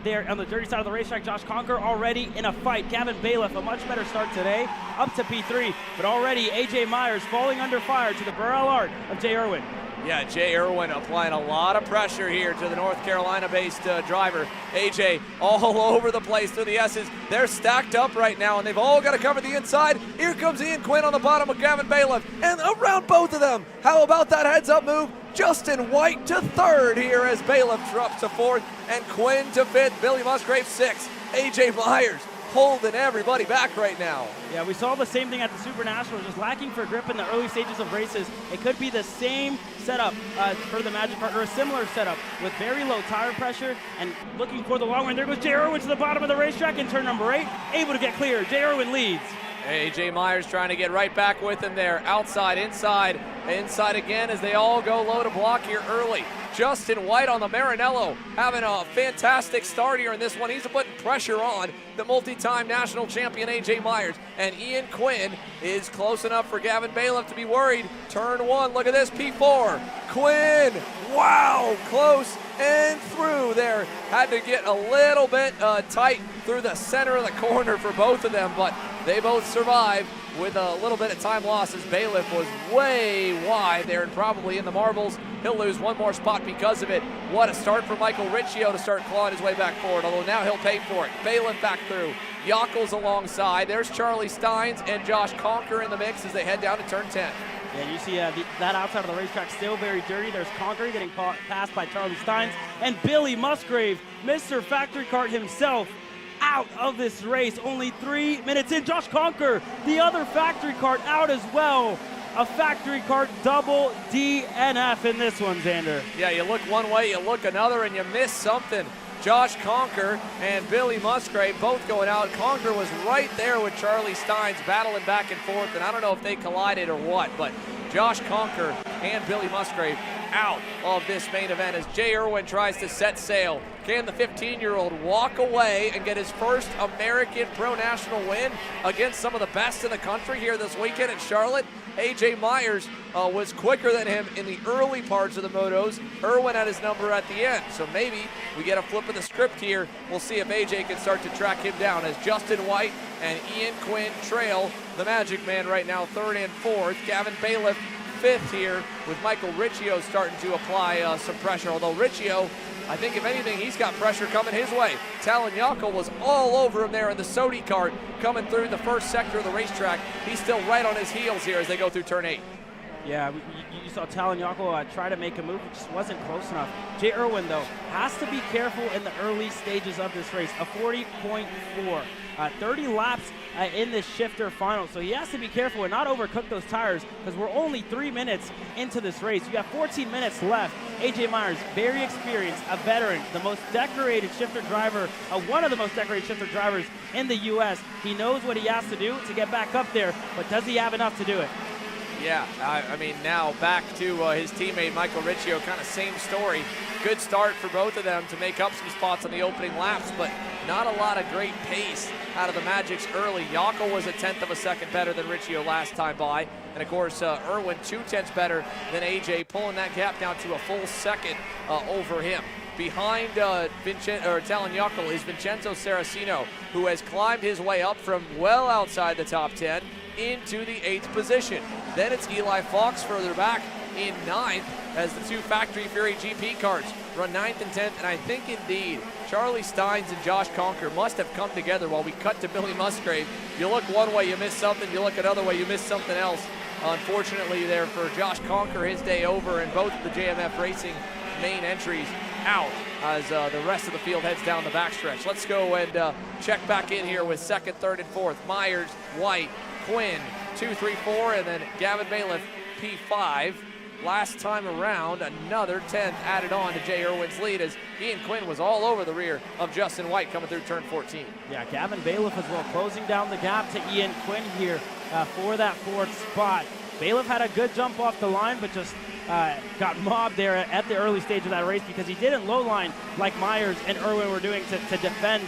there on the dirty side of the racetrack. Josh Conker already in a fight. Gavin Bayith, a much better start today, up to P3. But already AJ Myers falling under fire to the Burrell art of Jay Irwin. Yeah, Jay Irwin applying a lot of pressure here to the North Carolina-based driver. AJ all over the place through the S's. They're stacked up right now, and they've all got to cover the inside. Here comes Ian Quinn on the bottom with Gavin Bayith, and around both of them. How about that heads-up move? Justin White to 3rd here as Bayith drops to 4th, and Quinn to 5th. Billy Musgrave 6th. AJ Myers holding everybody back right now. Yeah, we saw the same thing at the Super Nationals, just lacking for grip in the early stages of races. It could be the same setup for the Magic Kart, or a similar setup with very low tire pressure and looking for the long run. There goes Jay Irwin to the bottom of the racetrack in turn number 8, able to get clear. Jay Irwin leads. AJ Myers trying to get right back with him there. Outside, inside again as they all go low to block here early. Justin White on the Maranello having a fantastic start here in this one. He's putting pressure on the multi-time national champion AJ Myers. And Ian Quinn is close enough for Gavin Bayith to be worried. Turn 1, look at this, P4. Quinn, wow, close and through there. Had to get a little bit tight through the center of the corner for both of them, but they both survived with a little bit of time loss as Bayith was way wide there and probably in the marbles. He'll lose one more spot because of it. What a start for Michael Riccio to start clawing his way back forward, although now he'll pay for it. Bayith back through. Yako's alongside. There's Charlie Steins and Josh Conker in the mix as they head down to turn 10. Yeah, you see that outside of the racetrack still very dirty. There's Conker getting passed by Charlie Steins. And Billy Musgrave, Mr. Factory Kart himself, out of this race. Only 3 minutes in. Josh Conker, the other Factory Kart, out as well. A Factory Kart double DNF in this one, Xander. Yeah, you look one way, you look another, and you miss something. Josh Conker and Billy Musgrave both going out. Conker was right there with Charlie Steins battling back and forth, and I don't know if they collided or what, but Josh Conker and Billy Musgrave out of this main event as Jay Irwin tries to set sail. Can the 15-year-old walk away and get his first American Pro National win against some of the best in the country here this weekend in Charlotte? AJ Myers was quicker than him in the early parts of the motos. Irwin had his number at the end, so maybe we get a flip of the script here. We'll see if AJ can start to track him down as Justin White and Ian Quinn trail the Magic Man right now, 3rd and 4th. Gavin Bayith 5th here with Michael Riccio starting to apply some pressure, although Riccio, I think if anything, he's got pressure coming his way. Talon Yako was all over him there in the Sodi kart coming through the first sector of the racetrack. He's still right on his heels here as they go through turn 8. Yeah, you saw Talon Yako try to make a move, it just wasn't close enough. Jay Irwin, though, has to be careful in the early stages of this race. A 40.4, 30 laps in this shifter final, so he has to be careful and not overcook those tires because we're only 3 minutes into this race. You have 14 minutes left. AJ Myers, very experienced, a veteran, the most decorated shifter driver, one of the most decorated shifter drivers in the U.S. He knows what he has to do to get back up there, but does he have enough to do it? Yeah, I mean, now back to his teammate Michael Riccio, kind of same story. Good start for both of them to make up some spots on the opening laps, but not a lot of great pace out of the Magics early. Yako was 1/10 of a second better than Riccio last time by, and of course Irwin 2/10 better than AJ, pulling that gap down to a full second over him. Behind Talon Yako is Vincenzo Sarracino, who has climbed his way up from well outside the top 10 into the 8th position. Then it's Eli Fox further back in 9th as the two Factory Fury GP karts run 9th and 10th, and I think indeed Charlie Steins and Josh Conker must have come together while we cut to Billy Musgrave. You look one way, you miss something, you look another way, you miss something else. Unfortunately there for Josh Conker, his day over, and both of the JMF Racing main entries out as the rest of the field heads down the backstretch. Let's go and check back in here with 2nd, 3rd, and 4th. Myers, White, Quinn, 2, 3, 4, and then Gavin Bayith, P5. Last time around, another 10th added on to Jay Irwin's lead as Ian Quinn was all over the rear of Justin White coming through turn 14. Yeah, Gavin Bayith as well, closing down the gap to Ian Quinn here for that 4th spot. Bayith had a good jump off the line, but just got mobbed there at the early stage of that race because he didn't low line like Myers and Irwin were doing to defend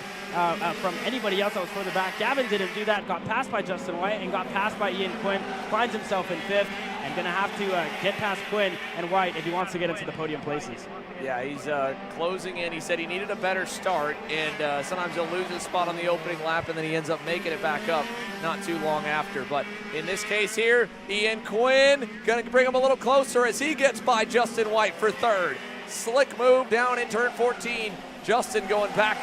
from anybody else that was further back. Gavin didn't do that, got passed by Justin White and got passed by Ian Quinn, finds himself in 5th and gonna have to get past Quinn and White if he wants to get into the podium places. Yeah, he's closing in. He said he needed a better start, and sometimes he'll lose his spot on the opening lap, and then he ends up making it back up not too long after. But in this case here, Ian Quinn going to bring him a little closer as he gets by Justin White for 3rd. Slick move down in turn 14 Justin going back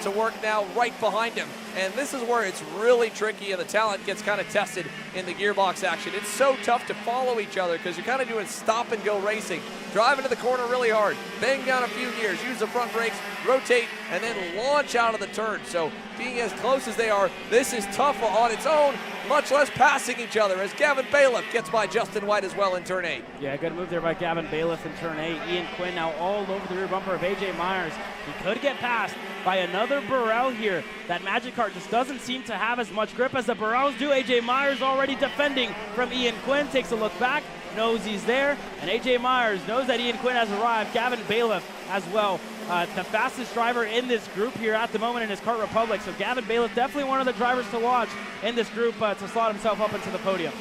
to work now right behind him. And this is where it's really tricky and the talent gets kind of tested in the gearbox action. It's so tough to follow each other because you're kind of doing stop and go racing. Drive into the corner really hard, bang down a few gears, use the front brakes, rotate, and then launch out of the turn. So being as close as they are, this is tough on its own, much less passing each other as Gavin Bayith gets by Justin White as well in turn 8. Yeah, good move there by Gavin Bayith in turn 8. Ian Quinn now all over the rear bumper of AJ Myers. He could get passed by another Burrell here. That Magic Kart just doesn't seem to have as much grip as the Burrells do. AJ Myers already defending from Ian Quinn, takes a look back, knows he's there, and AJ Myers knows that Ian Quinn has arrived. Gavin Bayith as well, the fastest driver in this group here at the moment in his Kart Republic. So Gavin Bayith definitely one of the drivers to watch in this group to slot himself up into the podium.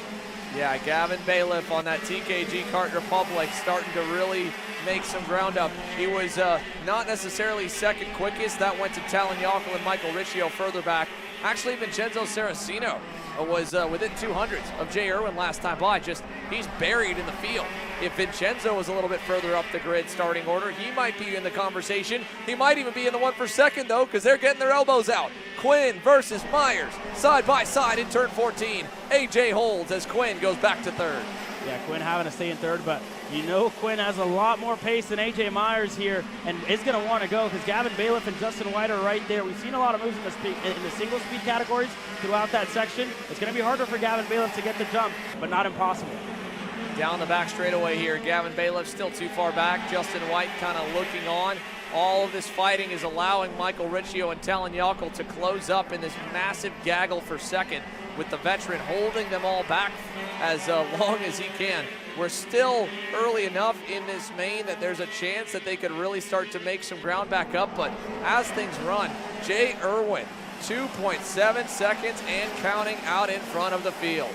Yeah, Gavin Bayith on that TKG Kart Republic starting to really make some ground up. He was not necessarily second quickest. That went to Talon Yako and Michael Riccio further back. Actually, Vincenzo Sarracino was within 200s of Jay Irwin last time by. Just he's buried in the field. If Vincenzo was a little bit further up the grid starting order, he might be in the conversation. He might even be in the one for second, though, because they're getting their elbows out. Quinn versus Myers, side by side in turn 14. AJ holds as Quinn goes back to third. Yeah, Quinn having to stay in third, but you know Quinn has a lot more pace than AJ Myers here and is going to want to go because Gavin Bayith and Justin White are right there. We've seen a lot of moves in the single speed categories throughout that section. It's going to be harder for Gavin Bayith to get the jump, but not impossible. Down the back straightaway here, Gavin Bayith still too far back. Justin White kind of looking on. All of this fighting is allowing Michael Riccio and Talon Yako to close up in this massive gaggle for second, with the veteran holding them all back as long as he can. We're still early enough in this main that there's a chance that they could really start to make some ground back up, but as things run, Jay Irwin, 2.7 seconds and counting out in front of the field.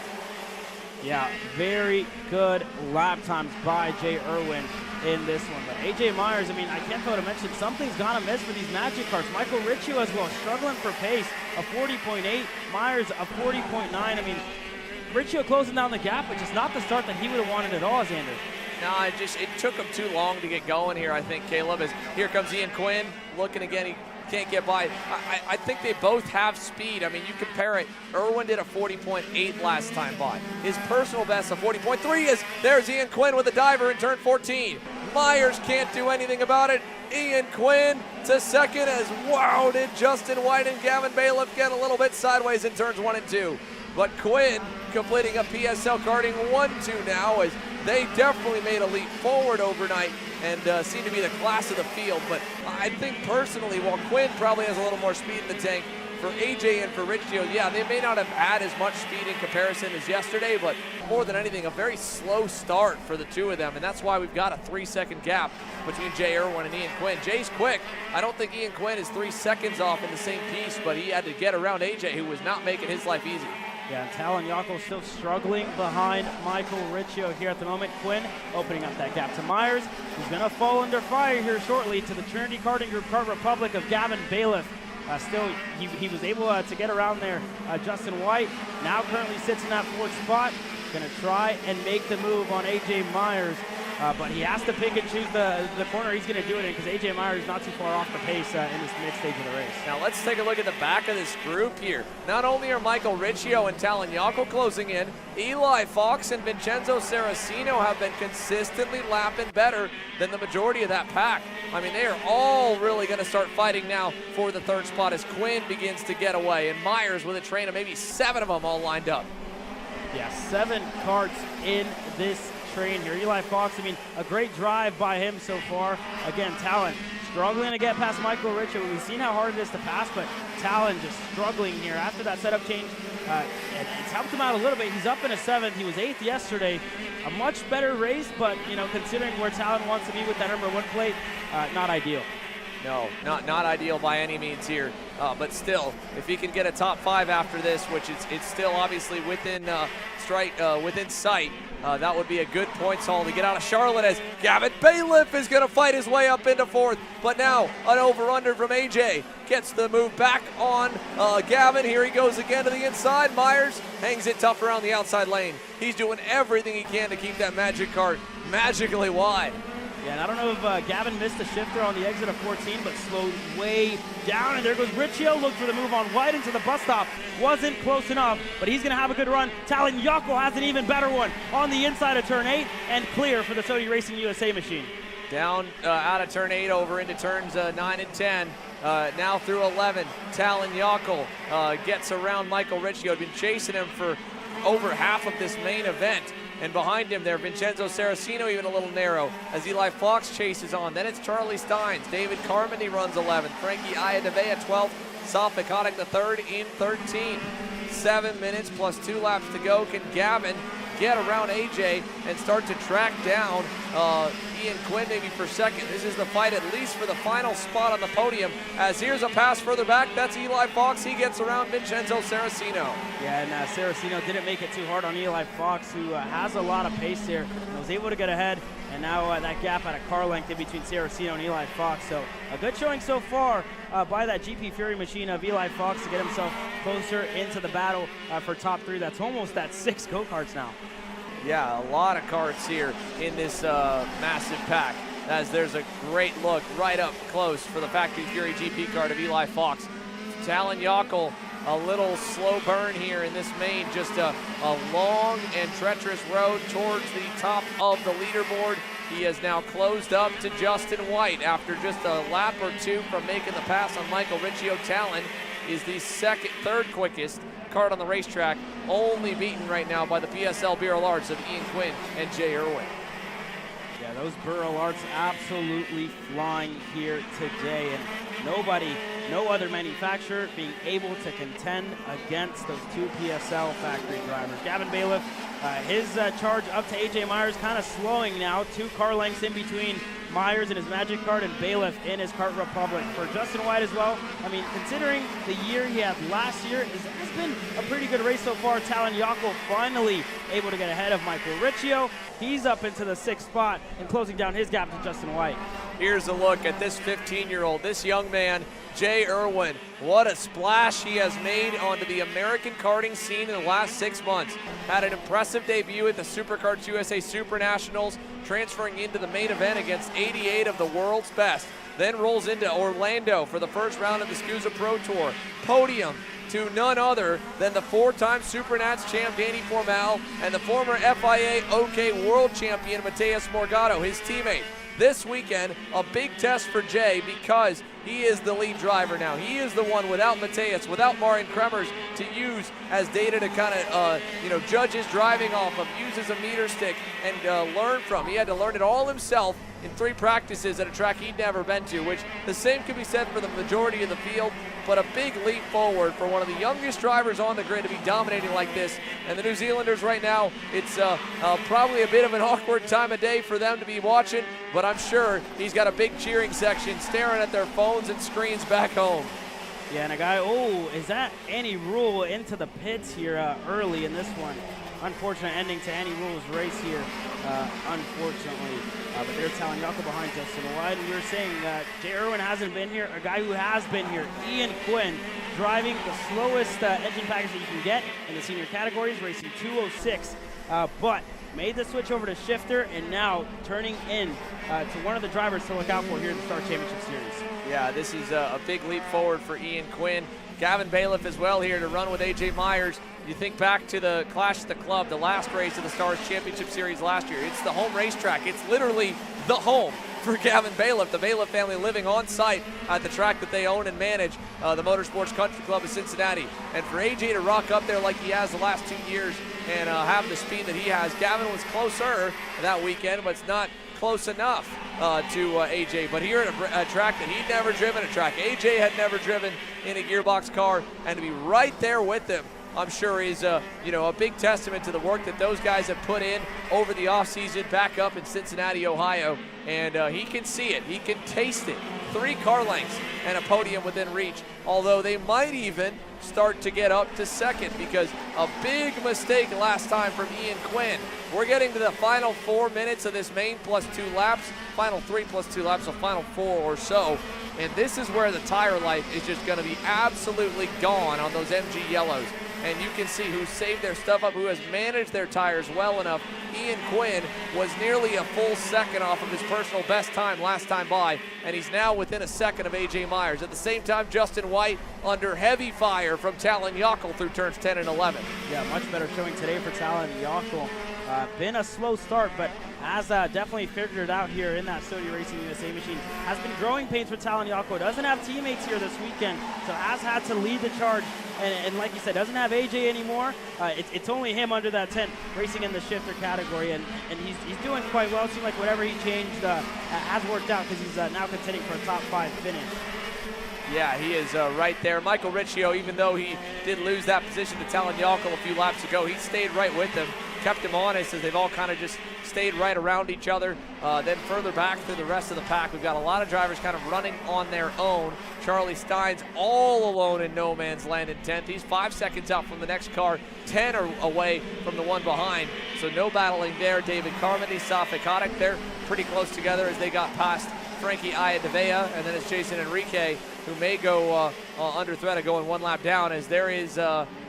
Yeah, very good lap times by Jay Irwin in this one. But AJ Myers, I mean, I can't fail to mention something's gonna miss for these Magic Karts. Michael Riccio as well, struggling for pace, a 40.8, Myers a 40.9. I mean, Riccio closing down the gap, but just not the start that he would have wanted at all, Xander. No, it took him too long to get going here, I think, Caleb. As here comes Ian Quinn, looking again, he can't get by. I think they both have speed. I mean, you compare it, Irwin did a 40.8 last time by. His personal best, a 40.3 is, there's Ian Quinn with a diver in turn 14. Myers can't do anything about it. Ian Quinn to second as, wow, did Justin White and Gavin Bayith get a little bit sideways in turns 1 and 2. But Quinn completing a PSL karting 1-2 now, as they definitely made a leap forward overnight and seem to be the class of the field. But I think personally, while Quinn probably has a little more speed in the tank, for AJ and for Riccio, yeah, they may not have had as much speed in comparison as yesterday, but more than anything, a very slow start for the two of them, and that's why we've got a 3-second gap between Jay Irwin and Ian Quinn. Jay's quick. I don't think Ian Quinn is 3 seconds off in the same piece, but he had to get around AJ, who was not making his life easy. Yeah, and Talon Yako still struggling behind Michael Riccio here at the moment. Quinn opening up that gap to Myers, who's going to fall under fire here shortly to the Trinity Karting Group Kart Republic of Gavin Bayith. Still, he was able to get around there. Justin White now currently sits in that 4th spot. Going to try and make the move on AJ Myers. But he has to pick and choose the corner he's going to do it in, because AJ Myers is not too far off the pace in this mid-stage of the race. Now let's take a look at the back of this group here. Not only are Michael Riccio and Talon Yako closing in, Eli Fox and Vincenzo Sarracino have been consistently lapping better than the majority of that pack. I mean, they are all really going to start fighting now for the 3rd spot as Quinn begins to get away, and Myers with a train of maybe 7 of them all lined up. Yeah, 7 karts in this train here. Eli Fox, I mean, a great drive by him so far. Again, Talon struggling to get past Michael Riccio. We've seen how hard it is to pass, but Talon just struggling here after that setup change. It's helped him out a little bit. He's up in a 7th. He was 8th yesterday. A much better race, but, you know, considering where Talon wants to be with that number 1 plate, not ideal. No, not ideal by any means here. But still, if he can get a top 5 after this, which it's still obviously within within sight, that would be a good points haul to get out of Charlotte, as Gavin Bayith is going to fight his way up into 4th. But now an over-under from AJ gets the move back on Gavin. Here he goes again to the inside. Myers hangs it tough around the outside lane. He's doing everything he can to keep that Magic Kart magically wide. Yeah, and I don't know if Gavin missed the shifter on the exit of 14, but slowed way down. And there goes Riccio. Looked for the move on White into the bus stop. Wasn't close enough, but he's going to have a good run. Talon Yako has an even better one on the inside of turn 8 and clear for the Sony Racing USA machine. Down out of turn 8 over into turns 9 and 10. Now through 11, Talon Yako gets around Michael Riccio. Had been chasing him for over half of this main event. And behind him there, Vincenzo Sarracino even a little narrow as Eli Fox chases on. Then it's Charlie Steins. David Carmody runs 11th. Frankie Ayadavea 12th. Safik Haddock the third in 13. 7 minutes plus 2 laps to go. Can Gavin get around AJ and start to track down Ian Quinn maybe for second? This is the fight at least for the final spot on the podium, as here's a pass further back. That's Eli Fox. He gets around Vincenzo Sarracino. Yeah, and Sarracino didn't make it too hard on Eli Fox, who has a lot of pace here and was able to get ahead. And now that gap at a car length in between Sarracino and Eli Fox. So a good showing so far by that GP Fury machine of Eli Fox to get himself closer into the battle for top 3. That's almost at 6 go-karts now. Yeah, a lot of karts here in this massive pack, as there's a great look right up close for the Factory Fury GP kart of Eli Fox. Talon Yako, a little slow burn here in this main, just a long and treacherous road towards the top of the leaderboard. He has now closed up to Justin White after just a lap or 2 from making the pass on Michael Riccio. Talon is the third quickest kart on the racetrack, only beaten right now by the PSL Burrow Arts of Ian Quinn and Jay Irwin. Yeah, those Burrow Arts absolutely flying here today, and no other manufacturer being able to contend against those 2 PSL factory drivers. Gavin Bayith, his charge up to AJ Myers, kind of slowing now. 2 car lengths in between Myers in his Magic Kart and Bayith in his Kart Republic. For Justin White as well, I mean, considering the year he had last year, it has been a pretty good race so far. Talon Yako finally able to get ahead of Michael Riccio. He's up into the 6th spot and closing down his gap to Justin White. Here's a look at this 15-year-old, this young man, Jay Irwin. What a splash he has made onto the American karting scene in the last 6 months. Had an impressive debut at the SuperKarts USA Super Nationals, transferring into the main event against 88 of the world's best. Then rolls into Orlando for the first round of the SCUSA Pro Tour. Podium to none other than the 4-time Supernats champ Danny Formal and the former FIA OK World Champion Mateus Morgado, his teammate. This weekend, a big test for Jay because he is the lead driver now. He is the one without Mateus, without Marian Kremers to use as data to kind of, judge his driving off of, use as a meter stick and learn from. He had to learn it all himself in 3 practices at a track he'd never been to, which the same could be said for the majority of the field, but a big leap forward for one of the youngest drivers on the grid to be dominating like this. And the New Zealanders right now, it's probably a bit of an awkward time of day for them to be watching, but I'm sure he's got a big cheering section staring at their phones and screens back home. Yeah, and a guy, is that Annie Rule into the pits here early in this one? Unfortunate ending to Annie Rule's race here, unfortunately. But there's Talon Yako behind Justin White. And we were saying Jay Irwin hasn't been here. A guy who has been here, Ian Quinn, driving the slowest engine package that you can get in the senior categories, racing 206. But made the switch over to shifter and now turning in to one of the drivers to look out for here in the Star Championship Series. Yeah, this is a big leap forward for Ian Quinn. Gavin Bayith as well here to run with AJ Myers. You think back to the Clash at the Club, the last race of the Stars Championship Series last year. It's the home racetrack. It's literally the home for Gavin Bayith. The Bayith family living on site at the track that they own and manage, the Motorsports Country Club of Cincinnati. And for AJ to rock up there like he has the last 2 years and have the speed that he has. Gavin was closer that weekend, but it's not close enough to AJ. But here at a track that he'd never driven, a track AJ had never driven in a gearbox car, and to be right there with them, I'm sure is a big testament to the work that those guys have put in over the offseason back up in Cincinnati, Ohio. And he can see it. He can taste it. 3 car lengths and a podium within reach, although they might even start to get up to second because a big mistake last time from Ian Quinn. We're getting to the final 4 minutes of this main plus 2 laps, final 3 plus 2 laps, so final 4 or so. And this is where the tire life is just going to be absolutely gone on those MG yellows. and you can see who saved their stuff up, who has managed their tires well enough. Ian Quinn was nearly a full second off of his personal best time last time by, and he's now within a second of AJ Myers. At the same time, Justin White under heavy fire from Talon Yako through turns 10 and 11. Yeah, much better showing today for Talon Yako. Been a slow start, but has definitely figured it out here in that Sodi Racing USA machine. Has been growing pains for Talon Yako. Doesn't have teammates here this weekend, so has had to lead the charge. And like you said, doesn't have AJ anymore. It's only him under that tent racing in the shifter category, and he's doing quite well. It seems like whatever he changed has worked out, because he's now contending for a top 5 finish. Yeah, he is right there. Michael Riccio, even though he did lose that position to Talon Yako a few laps ago, he stayed right with him, kept him honest as they've all kind of just stayed right around each other. Then further back through the rest of the pack, we've got a lot of drivers kind of running on their own. Charlie Stein's all alone in no man's land in 10th. He's 5 seconds out from the next car, 10 away from the one behind. So no battling there. David Carmody, Safik Haddock, they're pretty close together as they got past Frankie Ayadavea, and then it's Jason Enrique, who may go under threat of going one lap down, as there is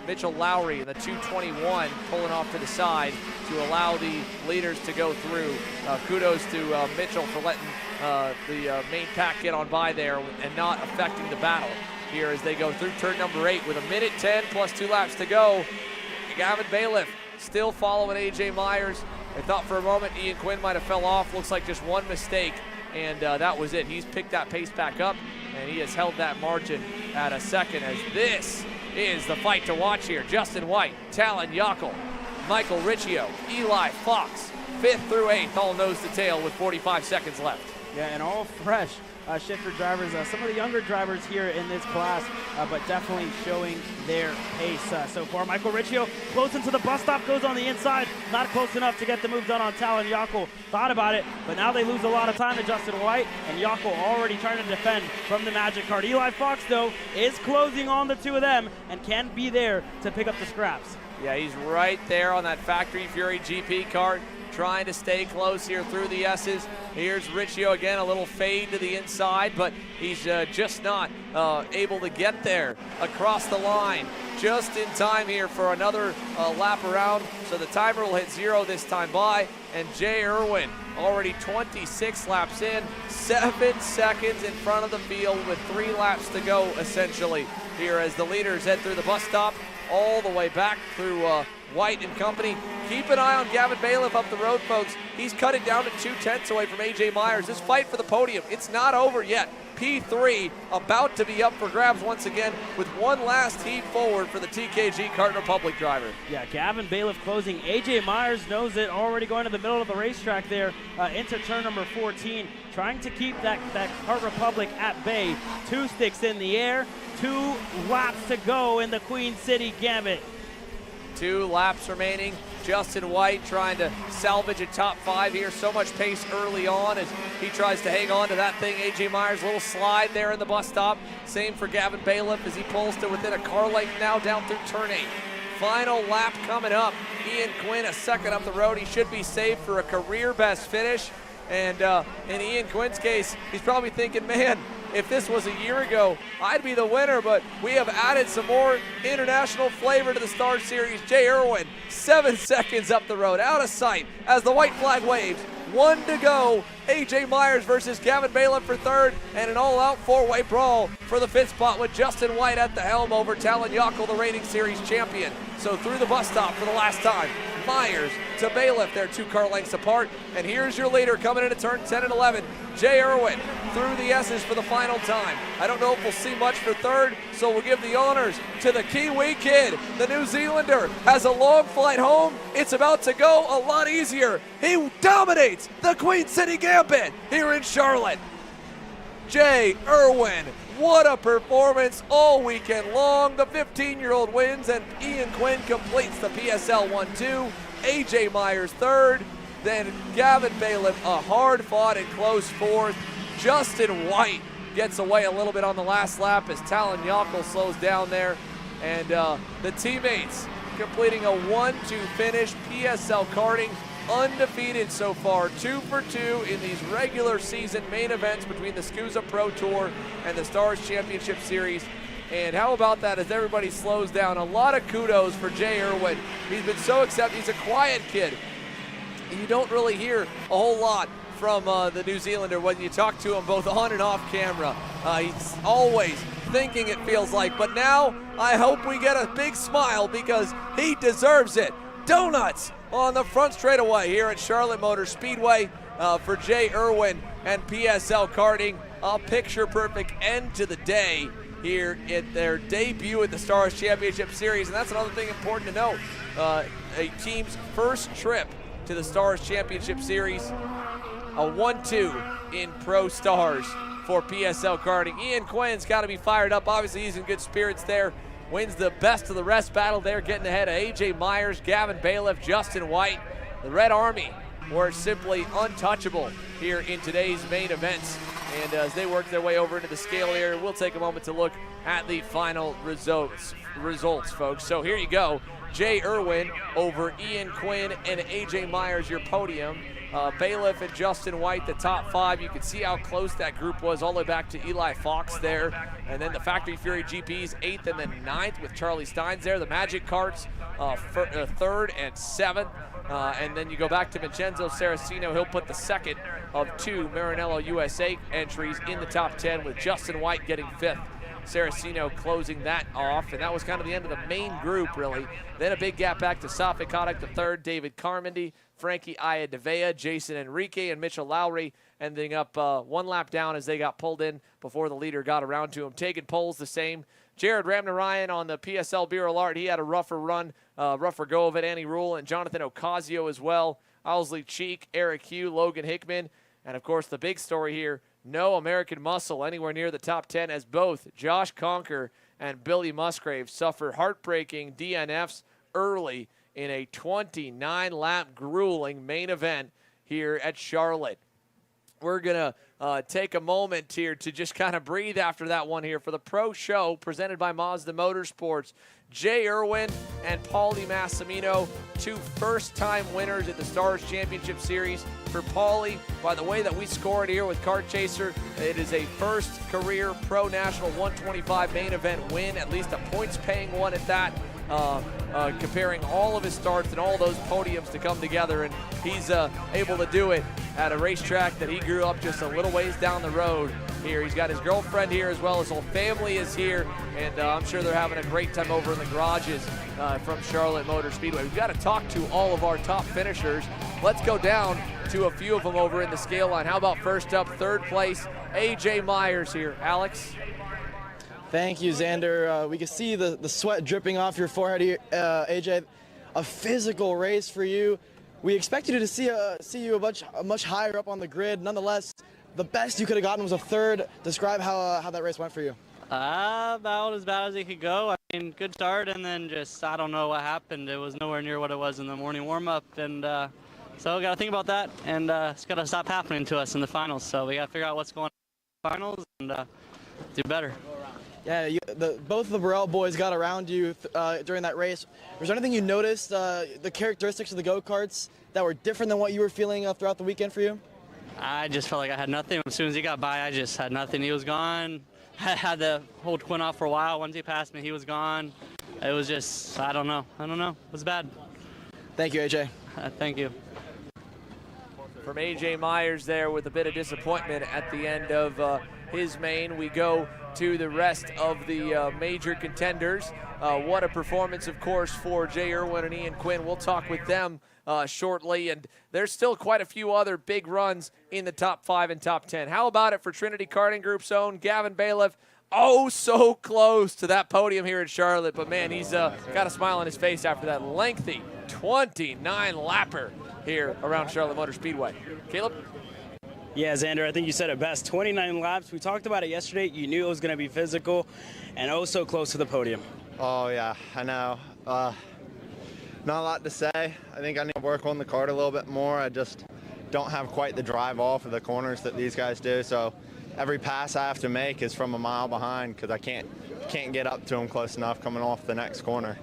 Mitchell Lowry in the 221 pulling off to the side to allow the leaders to go through. Kudos to Mitchell for letting the main pack get on by there and not affecting the battle here as they go through turn number 8 with a minute 10 plus 2 laps to go. Gavin Bayith still following AJ Myers. I thought for a moment Ian Quinn might have fell off. Looks like just one mistake, and that was it. He's picked that pace back up, and he has held that margin at a second, as this is the fight to watch here. Justin White, Talon Yako, Michael Riccio, Eli Fox, 5th through 8th, all nose to tail with 45 seconds left. Yeah, and all fresh shifter drivers, some of the younger drivers here in this class, but definitely showing their pace so far. Michael Riccio close into the bus stop, goes on the inside, not close enough to get the move done on Talon Yako. Thought about it, but now they lose a lot of time to Justin White, and Yako already trying to defend from the Magic Card. Eli Fox, though, is closing on the two of them and can be there to pick up the scraps. Yeah, he's right there on that Factory Fury GP cart, trying to stay close here through the S's. Here's Riccio again, a little fade to the inside, but he's just not able to get there across the line. Just in time here for another lap around, so the timer will hit 0 this time by, and Jay Irwin already 26 laps in, 7 seconds in front of the field with 3 laps to go essentially here as the leaders head through the bus stop all the way back through White and company. Keep an eye on Gavin Bayith up the road, folks. He's cut it down to 2/10 away from AJ Myers. This fight for the podium, it's not over yet. P3 about to be up for grabs once again with one last heave forward for the TKG Kart Republic driver. Yeah, Gavin Bayith closing. AJ Myers knows it, already going to the middle of the racetrack there into turn number 14, trying to keep that Kart Republic at bay. 2 sticks in the air, 2 laps to go in the Queen City Gambit. 2 laps remaining. Justin White trying to salvage a top 5 here. So much pace early on as he tries to hang on to that thing. AJ Myers, a little slide there in the bus stop. Same for Gavin Bayith as he pulls to within a car length now down through turn 8. Final lap coming up. Ian Quinn a second up the road. He should be safe for a career best finish. And in Ian Quinn's case, he's probably thinking, man, if this was a year ago, I'd be the winner, but we have added some more international flavor to the Star Series. Jay Irwin, 7 seconds up the road, out of sight as the white flag waves. 1 to go. AJ Myers versus Gavin Bayith for 3rd, and an all-out 4-way brawl for the 5th spot with Justin White at the helm over Talon Yako, the Rating Series champion. So through the bus stop for the last time, Myers to Bayith, they're 2 car lengths apart. And here's your leader coming into turn 10 and 11, Jay Irwin through the S's for the final time. I don't know if we'll see much for 3rd, so we'll give the honors to the Kiwi kid. The New Zealander has a long flight home. It's about to go a lot easier. He dominates the Queen City Gambit here in Charlotte. Jay Irwin, what a performance all weekend long. The 15-year-old wins, and Ian Quinn completes the PSL 1-2. AJ Myers 3rd, then Gavin Bayith a hard-fought and close 4th. Justin White gets away a little bit on the last lap as Talon Yako slows down there. And the teammates completing a 1-2 finish. PSL karting undefeated so far, 2 for 2 in these regular season main events between the SCUSA Pro Tour and the Stars Championship Series. And how about that as everybody slows down? A lot of kudos for Jay Irwin. He's been so accepted. He's a quiet kid. You don't really hear a whole lot from the New Zealander when you talk to him both on and off camera. He's always thinking, it feels like. But now I hope we get a big smile because he deserves it. Donuts on the front straightaway here at Charlotte Motor Speedway for Jay Irwin and PSL Karting. A picture-perfect end to the day here in their debut at the Stars Championship Series. And that's another thing important to note. A team's first trip to the Stars Championship Series. A 1-2 in Pro Stars for PSL Karting. Ian Quinn's got to be fired up. Obviously, he's in good spirits there. Wins the best of the rest battle there, getting ahead of AJ Myers, Gavin Bayith, Justin White. The Red Army were simply untouchable here in today's main events. And as they work their way over into the scale area, we'll take a moment to look at the final results, folks. So here you go. Jay Irwin over Ian Quinn and AJ Myers, your podium. Bayith and Justin White, the top 5. You can see how close that group was all the way back to Eli Fox there. And then the Factory Fury GPs 8th and then 9th with Charlie Steins there. The Magic Karts 3rd and 7th. And then you go back to Vincenzo Sarracino. He'll put the second of 2 Maranello USA entries in the top 10 with Justin White getting 5th. Sarracino closing that off, and that was kind of the end of the main group, really. Then a big gap back to Safi Kodak, the 3rd, David Carmody, Frankie Iadevea, Jason Enrique, and Mitchell Lowry ending up 1 lap down as they got pulled in before the leader got around to him. Taking poles the same. Jared Ramnarayan on the PSL Bureau Art, he had a rougher run, rougher go of it. Annie Rule and Jonathan Ocasio as well. Owsley Cheek, Eric Hugh, Logan Hickman, and of course the big story here, no American Muscle anywhere near the top 10 as both Josh Conker and Billy Musgrave suffer heartbreaking DNFs early in a 29-lap grueling main event here at Charlotte. We're going to take a moment here to just kind of breathe after that one here for the Pro Show presented by Mazda Motorsports. Jay Irwin and Paulie Mamino, 2 first-time winners at the Stars Championship Series. For Paulie, by the way that we scored here with Kart Chaser, it is a first career Pro National 125 main event win, at least a points-paying one at that. Comparing all of his starts and all those podiums to come together, and he's able to do it at a racetrack that he grew up just a little ways down the road here. He's got his girlfriend here as well. His whole family is here, and I'm sure they're having a great time over in the garages from Charlotte Motor Speedway. We've got to talk to all of our top finishers. Let's go down to a few of them over in the scale line. How about first up, 3rd place, AJ Myers here. Alex? Thank you, Xander. We can see the sweat dripping off your forehead here, AJ. A physical race for you. We expected you to see you much higher up on the grid. Nonetheless, the best you could have gotten was a 3rd. Describe how that race went for you. About as bad as it could go. I mean, good start, and then just, I don't know what happened. It was nowhere near what it was in the morning warm-up, and so we got to think about that, and it's got to stop happening to us in the finals. So we got to figure out what's going on in the finals and do better. Yeah, both of the Burrell boys got around you during that race. Was there anything you noticed, the characteristics of the go-karts that were different than what you were feeling throughout the weekend for you? I just felt like I had nothing. As soon as he got by, I just had nothing. He was gone. I had to hold Quinn off for a while. Once he passed me, he was gone. It was just, I don't know. It was bad. Thank you, AJ. Thank you. From AJ Myers there with a bit of disappointment at the end of his main. We go to the rest of the major contenders. What a performance, of course, for Jay Irwin and Ian Quinn. We'll talk with them shortly, and there's still quite a few other big runs in the top 5 and top 10. How about it for Trinity Karting Group's own Gavin Bayith? Oh, so close to that podium here in Charlotte, but man, he's got a smile on his face after that lengthy 29-lapper here around Charlotte Motor Speedway. Caleb? Yeah, Xander, I think you said it best. 29 laps. We talked about it yesterday. You knew it was going to be physical, and oh, so close to the podium. Oh, yeah, I know. Not a lot to say. I think I need to work on the kart a little bit more. I just don't have quite the drive off of the corners that these guys do, so every pass I have to make is from a mile behind because I can't get up to them close enough coming off the next corner.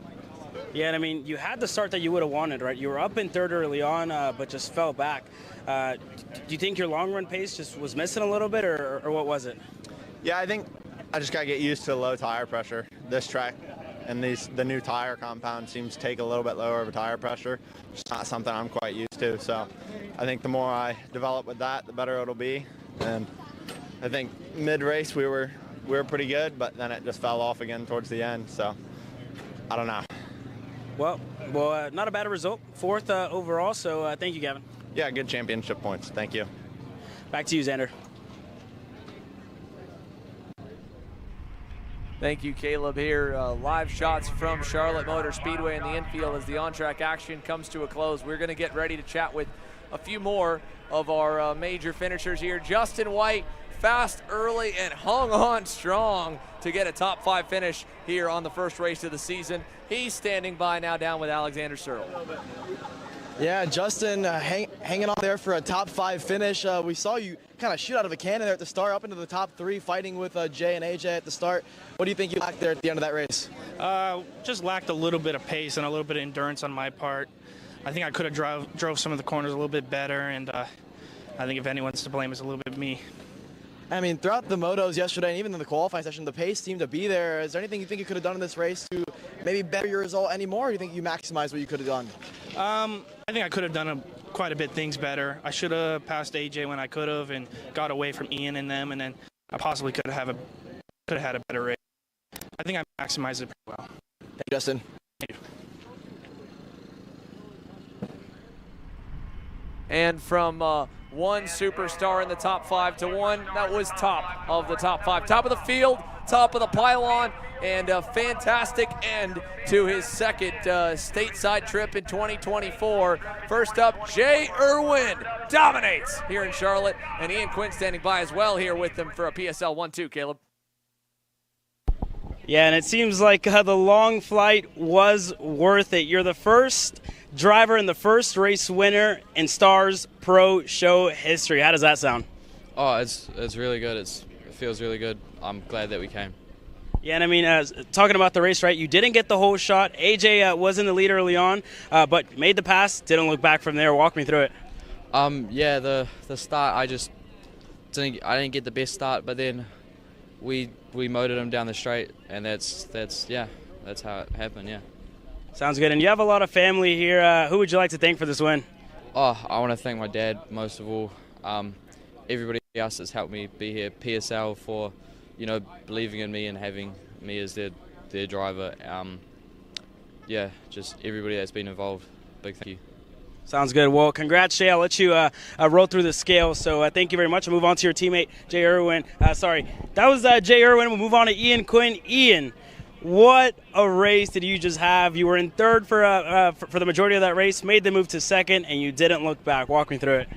Yeah, and I mean, you had the start that you would have wanted, right? You were up in 3rd early on, but just fell back. Do you think your long run pace just was missing a little bit, or what was it? Yeah, I think I just got to get used to low tire pressure. This track and the new tire compound seems to take a little bit lower of a tire pressure. It's not something I'm quite used to. So I think the more I develop with that, the better it'll be. And I think mid-race we were pretty good, but then it just fell off again towards the end. So I don't know. Well, not a bad result. 4th overall, so thank you, Gavin. Yeah, good championship points. Thank you. Back to you, Xander. Thank you, Caleb. Here, live shots from Charlotte Motor Speedway in the infield as the on-track action comes to a close. We're going to get ready to chat with a few more of our major finishers here. Justin White, fast early and hung on strong to get a top 5 finish here on the first race of the season. He's standing by now down with Alexander Searle. Yeah, Justin hanging on there for a top 5 finish. We saw you kind of shoot out of a cannon there at the start, up into the top 3, fighting with Jay and AJ at the start. What do you think you lacked there at the end of that race? Just lacked a little bit of pace and a little bit of endurance on my part. I think I could have drove some of the corners a little bit better, and I think if anyone's to blame, it's a little bit me. I mean, throughout the motos yesterday and even in the qualifying session, the pace seemed to be there. Is there anything you think you could have done in this race to maybe better your result anymore, or do you think you maximized what you could have done? I think I could have done quite a bit things better. I should have passed AJ when I could have and got away from Ian and them, and then I possibly could have had a better race. I think I maximized it pretty well. Thank you, Justin. Thank you. And from one superstar in the top 5 to one that was top of the top 5. Top of the field, top of the pylon, and a fantastic end to his second stateside trip in 2024. First up, Jay Irwin dominates here in Charlotte, and Ian Quinn standing by as well here with them for a PSL 1-2, Caleb. Yeah, and it seems like the long flight was worth it. You're the first driver and the first race winner in Stars Pro Show history. How does that sound? Oh, it's really good. It feels really good. I'm glad that we came. Yeah, and I mean, talking about the race, right, you didn't get the whole shot. AJ was in the lead early on, but made the pass, didn't look back from there. Walk me through it. Yeah, the start, I didn't get the best start, but then we motored him down the straight, and that's how it happened, yeah. Sounds good. And you have a lot of family here. Who would you like to thank for this win? Oh, I want to thank my dad most of all. Everybody else that's helped me be here. PSL for, believing in me and having me as their driver. Yeah, just everybody that's been involved. Big thank you. Sounds good. Well, congrats, Jay. I'll let you roll through the scale. So thank you very much. We'll move on to your teammate, Jay Irwin. Sorry, that was Jay Irwin. We'll move on to Ian Quinn. Ian, what a race did you just have? You were in third for the majority of that race, made the move to second, and you didn't look back. Walk me through it.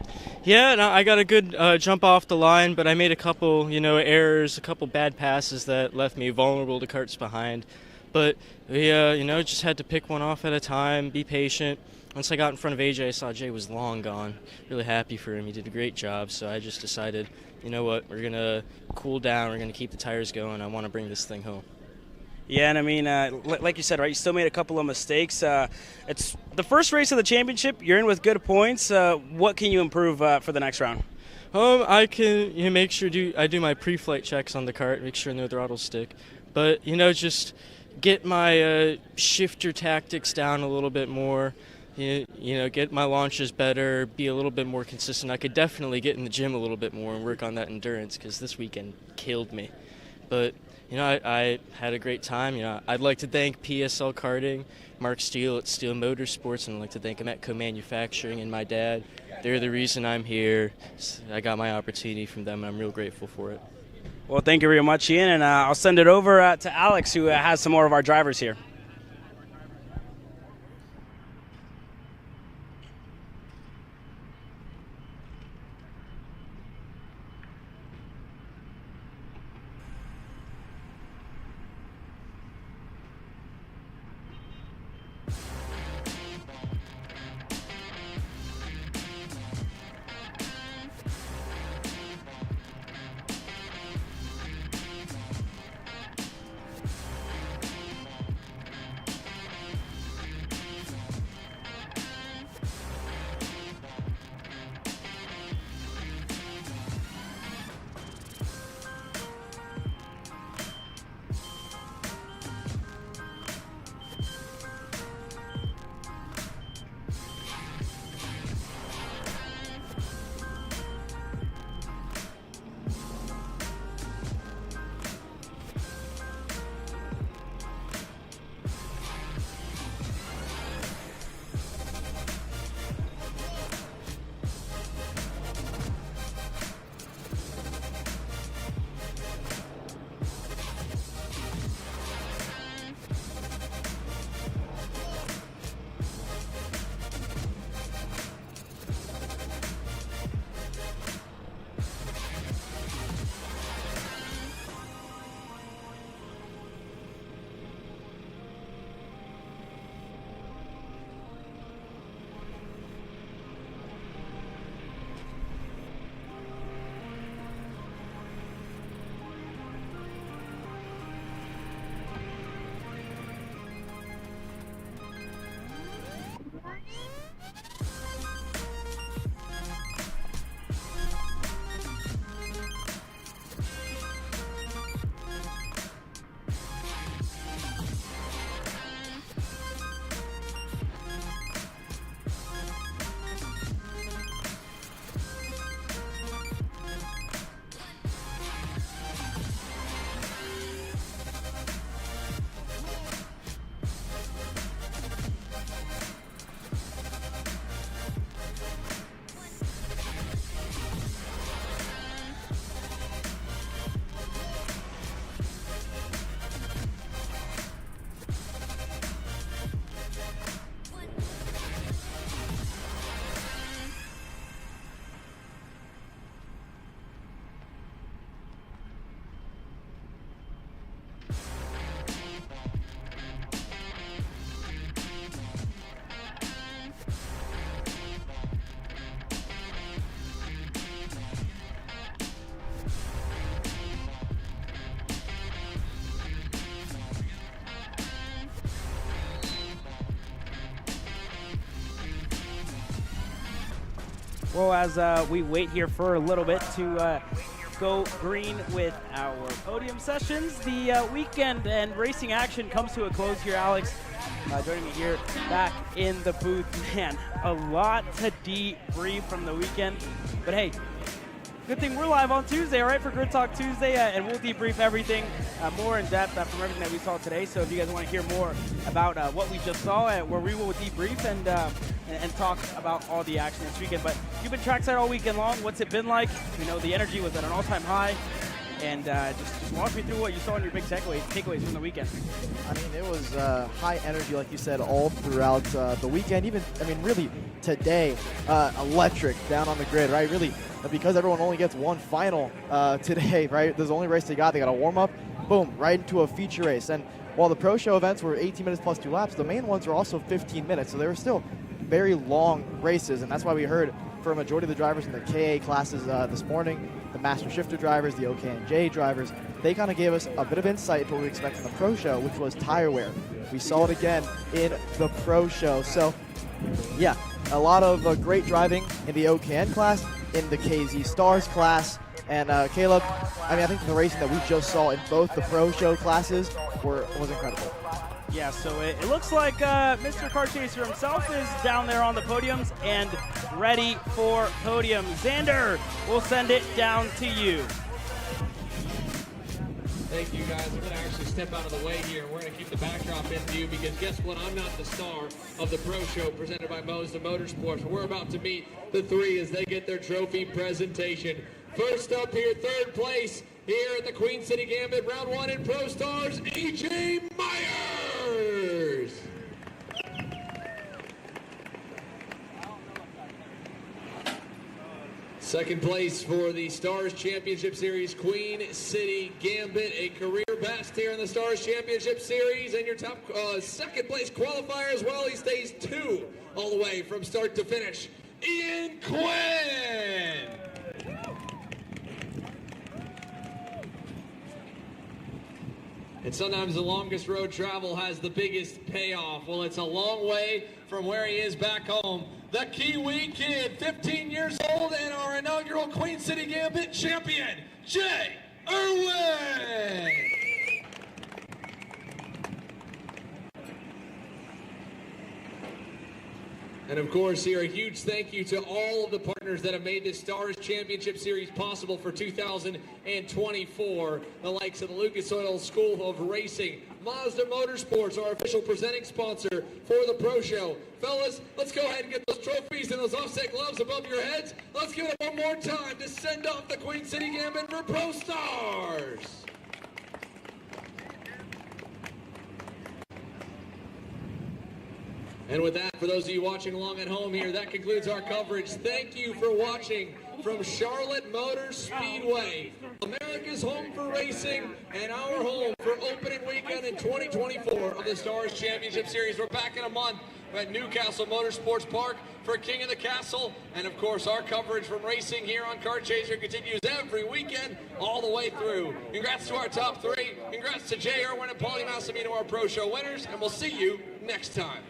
Yeah, no, I got a good jump off the line, but I made a couple, errors, a couple bad passes that left me vulnerable to karts behind. But we, just had to pick one off at a time, be patient. Once I got in front of AJ, I saw Jay was long gone. Really happy for him. He did a great job. So I just decided, you know what, we're going to cool down. We're going to keep the tires going. I want to bring this thing home. Yeah, and I mean, like you said, right, you still made a couple of mistakes. It's the first race of the championship. You're in with good points. What can you improve for the next round? I can make sure I do my pre-flight checks on the kart, make sure no throttles stick. But, just get my shifter tactics down a little bit more. Get my launches better, be a little bit more consistent. I could definitely get in the gym a little bit more and work on that endurance because this weekend killed me. But, I had a great time. I'd like to thank PSL Karting, Mark Steele at Steele Motorsports, and I'd like to thank Emetco Manufacturing and my dad. They're the reason I'm here. I got my opportunity from them, and I'm real grateful for it. Well, thank you very much, Ian, and I'll send it over to Alex, who has some more of our drivers here. Well, as we wait here for a little bit to go green with our podium sessions, the weekend and racing action comes to a close here, Alex. Joining me here back in the booth. Man, a lot to debrief from the weekend. But hey, good thing we're live on Tuesday, all right, for Grid Talk Tuesday, and we'll debrief everything more in depth from everything that we saw today. So if you guys want to hear more about what we just saw, where we will debrief and talk about all the action this weekend. But you've been trackside all weekend long. What's it been like? We know the energy was at an all-time high. And just walk me through what you saw in your big takeaways from the weekend. I mean, it was high energy, like you said, all throughout the weekend. Even, I mean, really today, electric down on the grid, right? Really, because everyone only gets one final today, right? There's the only race they got a warm-up, boom, right into a feature race. And while the pro show events were 18 minutes plus 2 laps, the main ones were also 15 minutes. So they were still very long races, and that's why we heard for a majority of the drivers in the KA classes this morning, the Master Shifter drivers, the OKNJ drivers, they kind of gave us a bit of insight into what we expect from the pro show, which was tire wear. We saw it again in the pro show. So, yeah, a lot of great driving in the OKN class, in the KZ Stars class, and Caleb, I mean, I think the racing that we just saw in both the pro show classes was incredible. Yeah, so it looks like Mr. Car Chaser himself is down there on the podiums and ready for podium. Xander, we'll send it down to you. Thank you, guys. I'm going to actually step out of the way here. We're going to keep the backdrop in view because guess what? I'm not the star of the pro show presented by Myers Motorsports. We're about to meet the three as they get their trophy presentation. First up here, third place here at the Queen City Gambit, round 1 in Pro Stars, A.J. Myers. Second place for the Stars Championship Series, Queen City Gambit, a career best here in the Stars Championship Series, and your top second place qualifier as well. He stays 2 all the way from start to finish, Ian Quinn. And sometimes the longest road travel has the biggest payoff. Well, it's a long way from where he is back home. The Kiwi Kid, 15 years old, and our inaugural Queen City Gambit champion, Jay Irwin. And of course, here a huge thank you to all of the partners that have made this Stars Championship Series possible for 2024. The likes of the Lucas Oil School of Racing, Mazda Motorsports, our official presenting sponsor for the Pro Show. Fellas, let's go ahead and get those trophies and those offset gloves above your heads. Let's give it one more time to send off the Queen City Gambit for Pro Stars. And with that, for those of you watching along at home here, that concludes our coverage. Thank you for watching from Charlotte Motor Speedway, America's home for racing and our home for opening weekend in 2024 of the Stars Championship Series. We're back in a month at Newcastle Motorsports Park for King of the Castle. And of course, our coverage from racing here on Kart Chaser continues every weekend all the way through. Congrats to our top 3. Congrats to Jay Irwin and Paulie Mamino, our Pro Show winners. And we'll see you next time.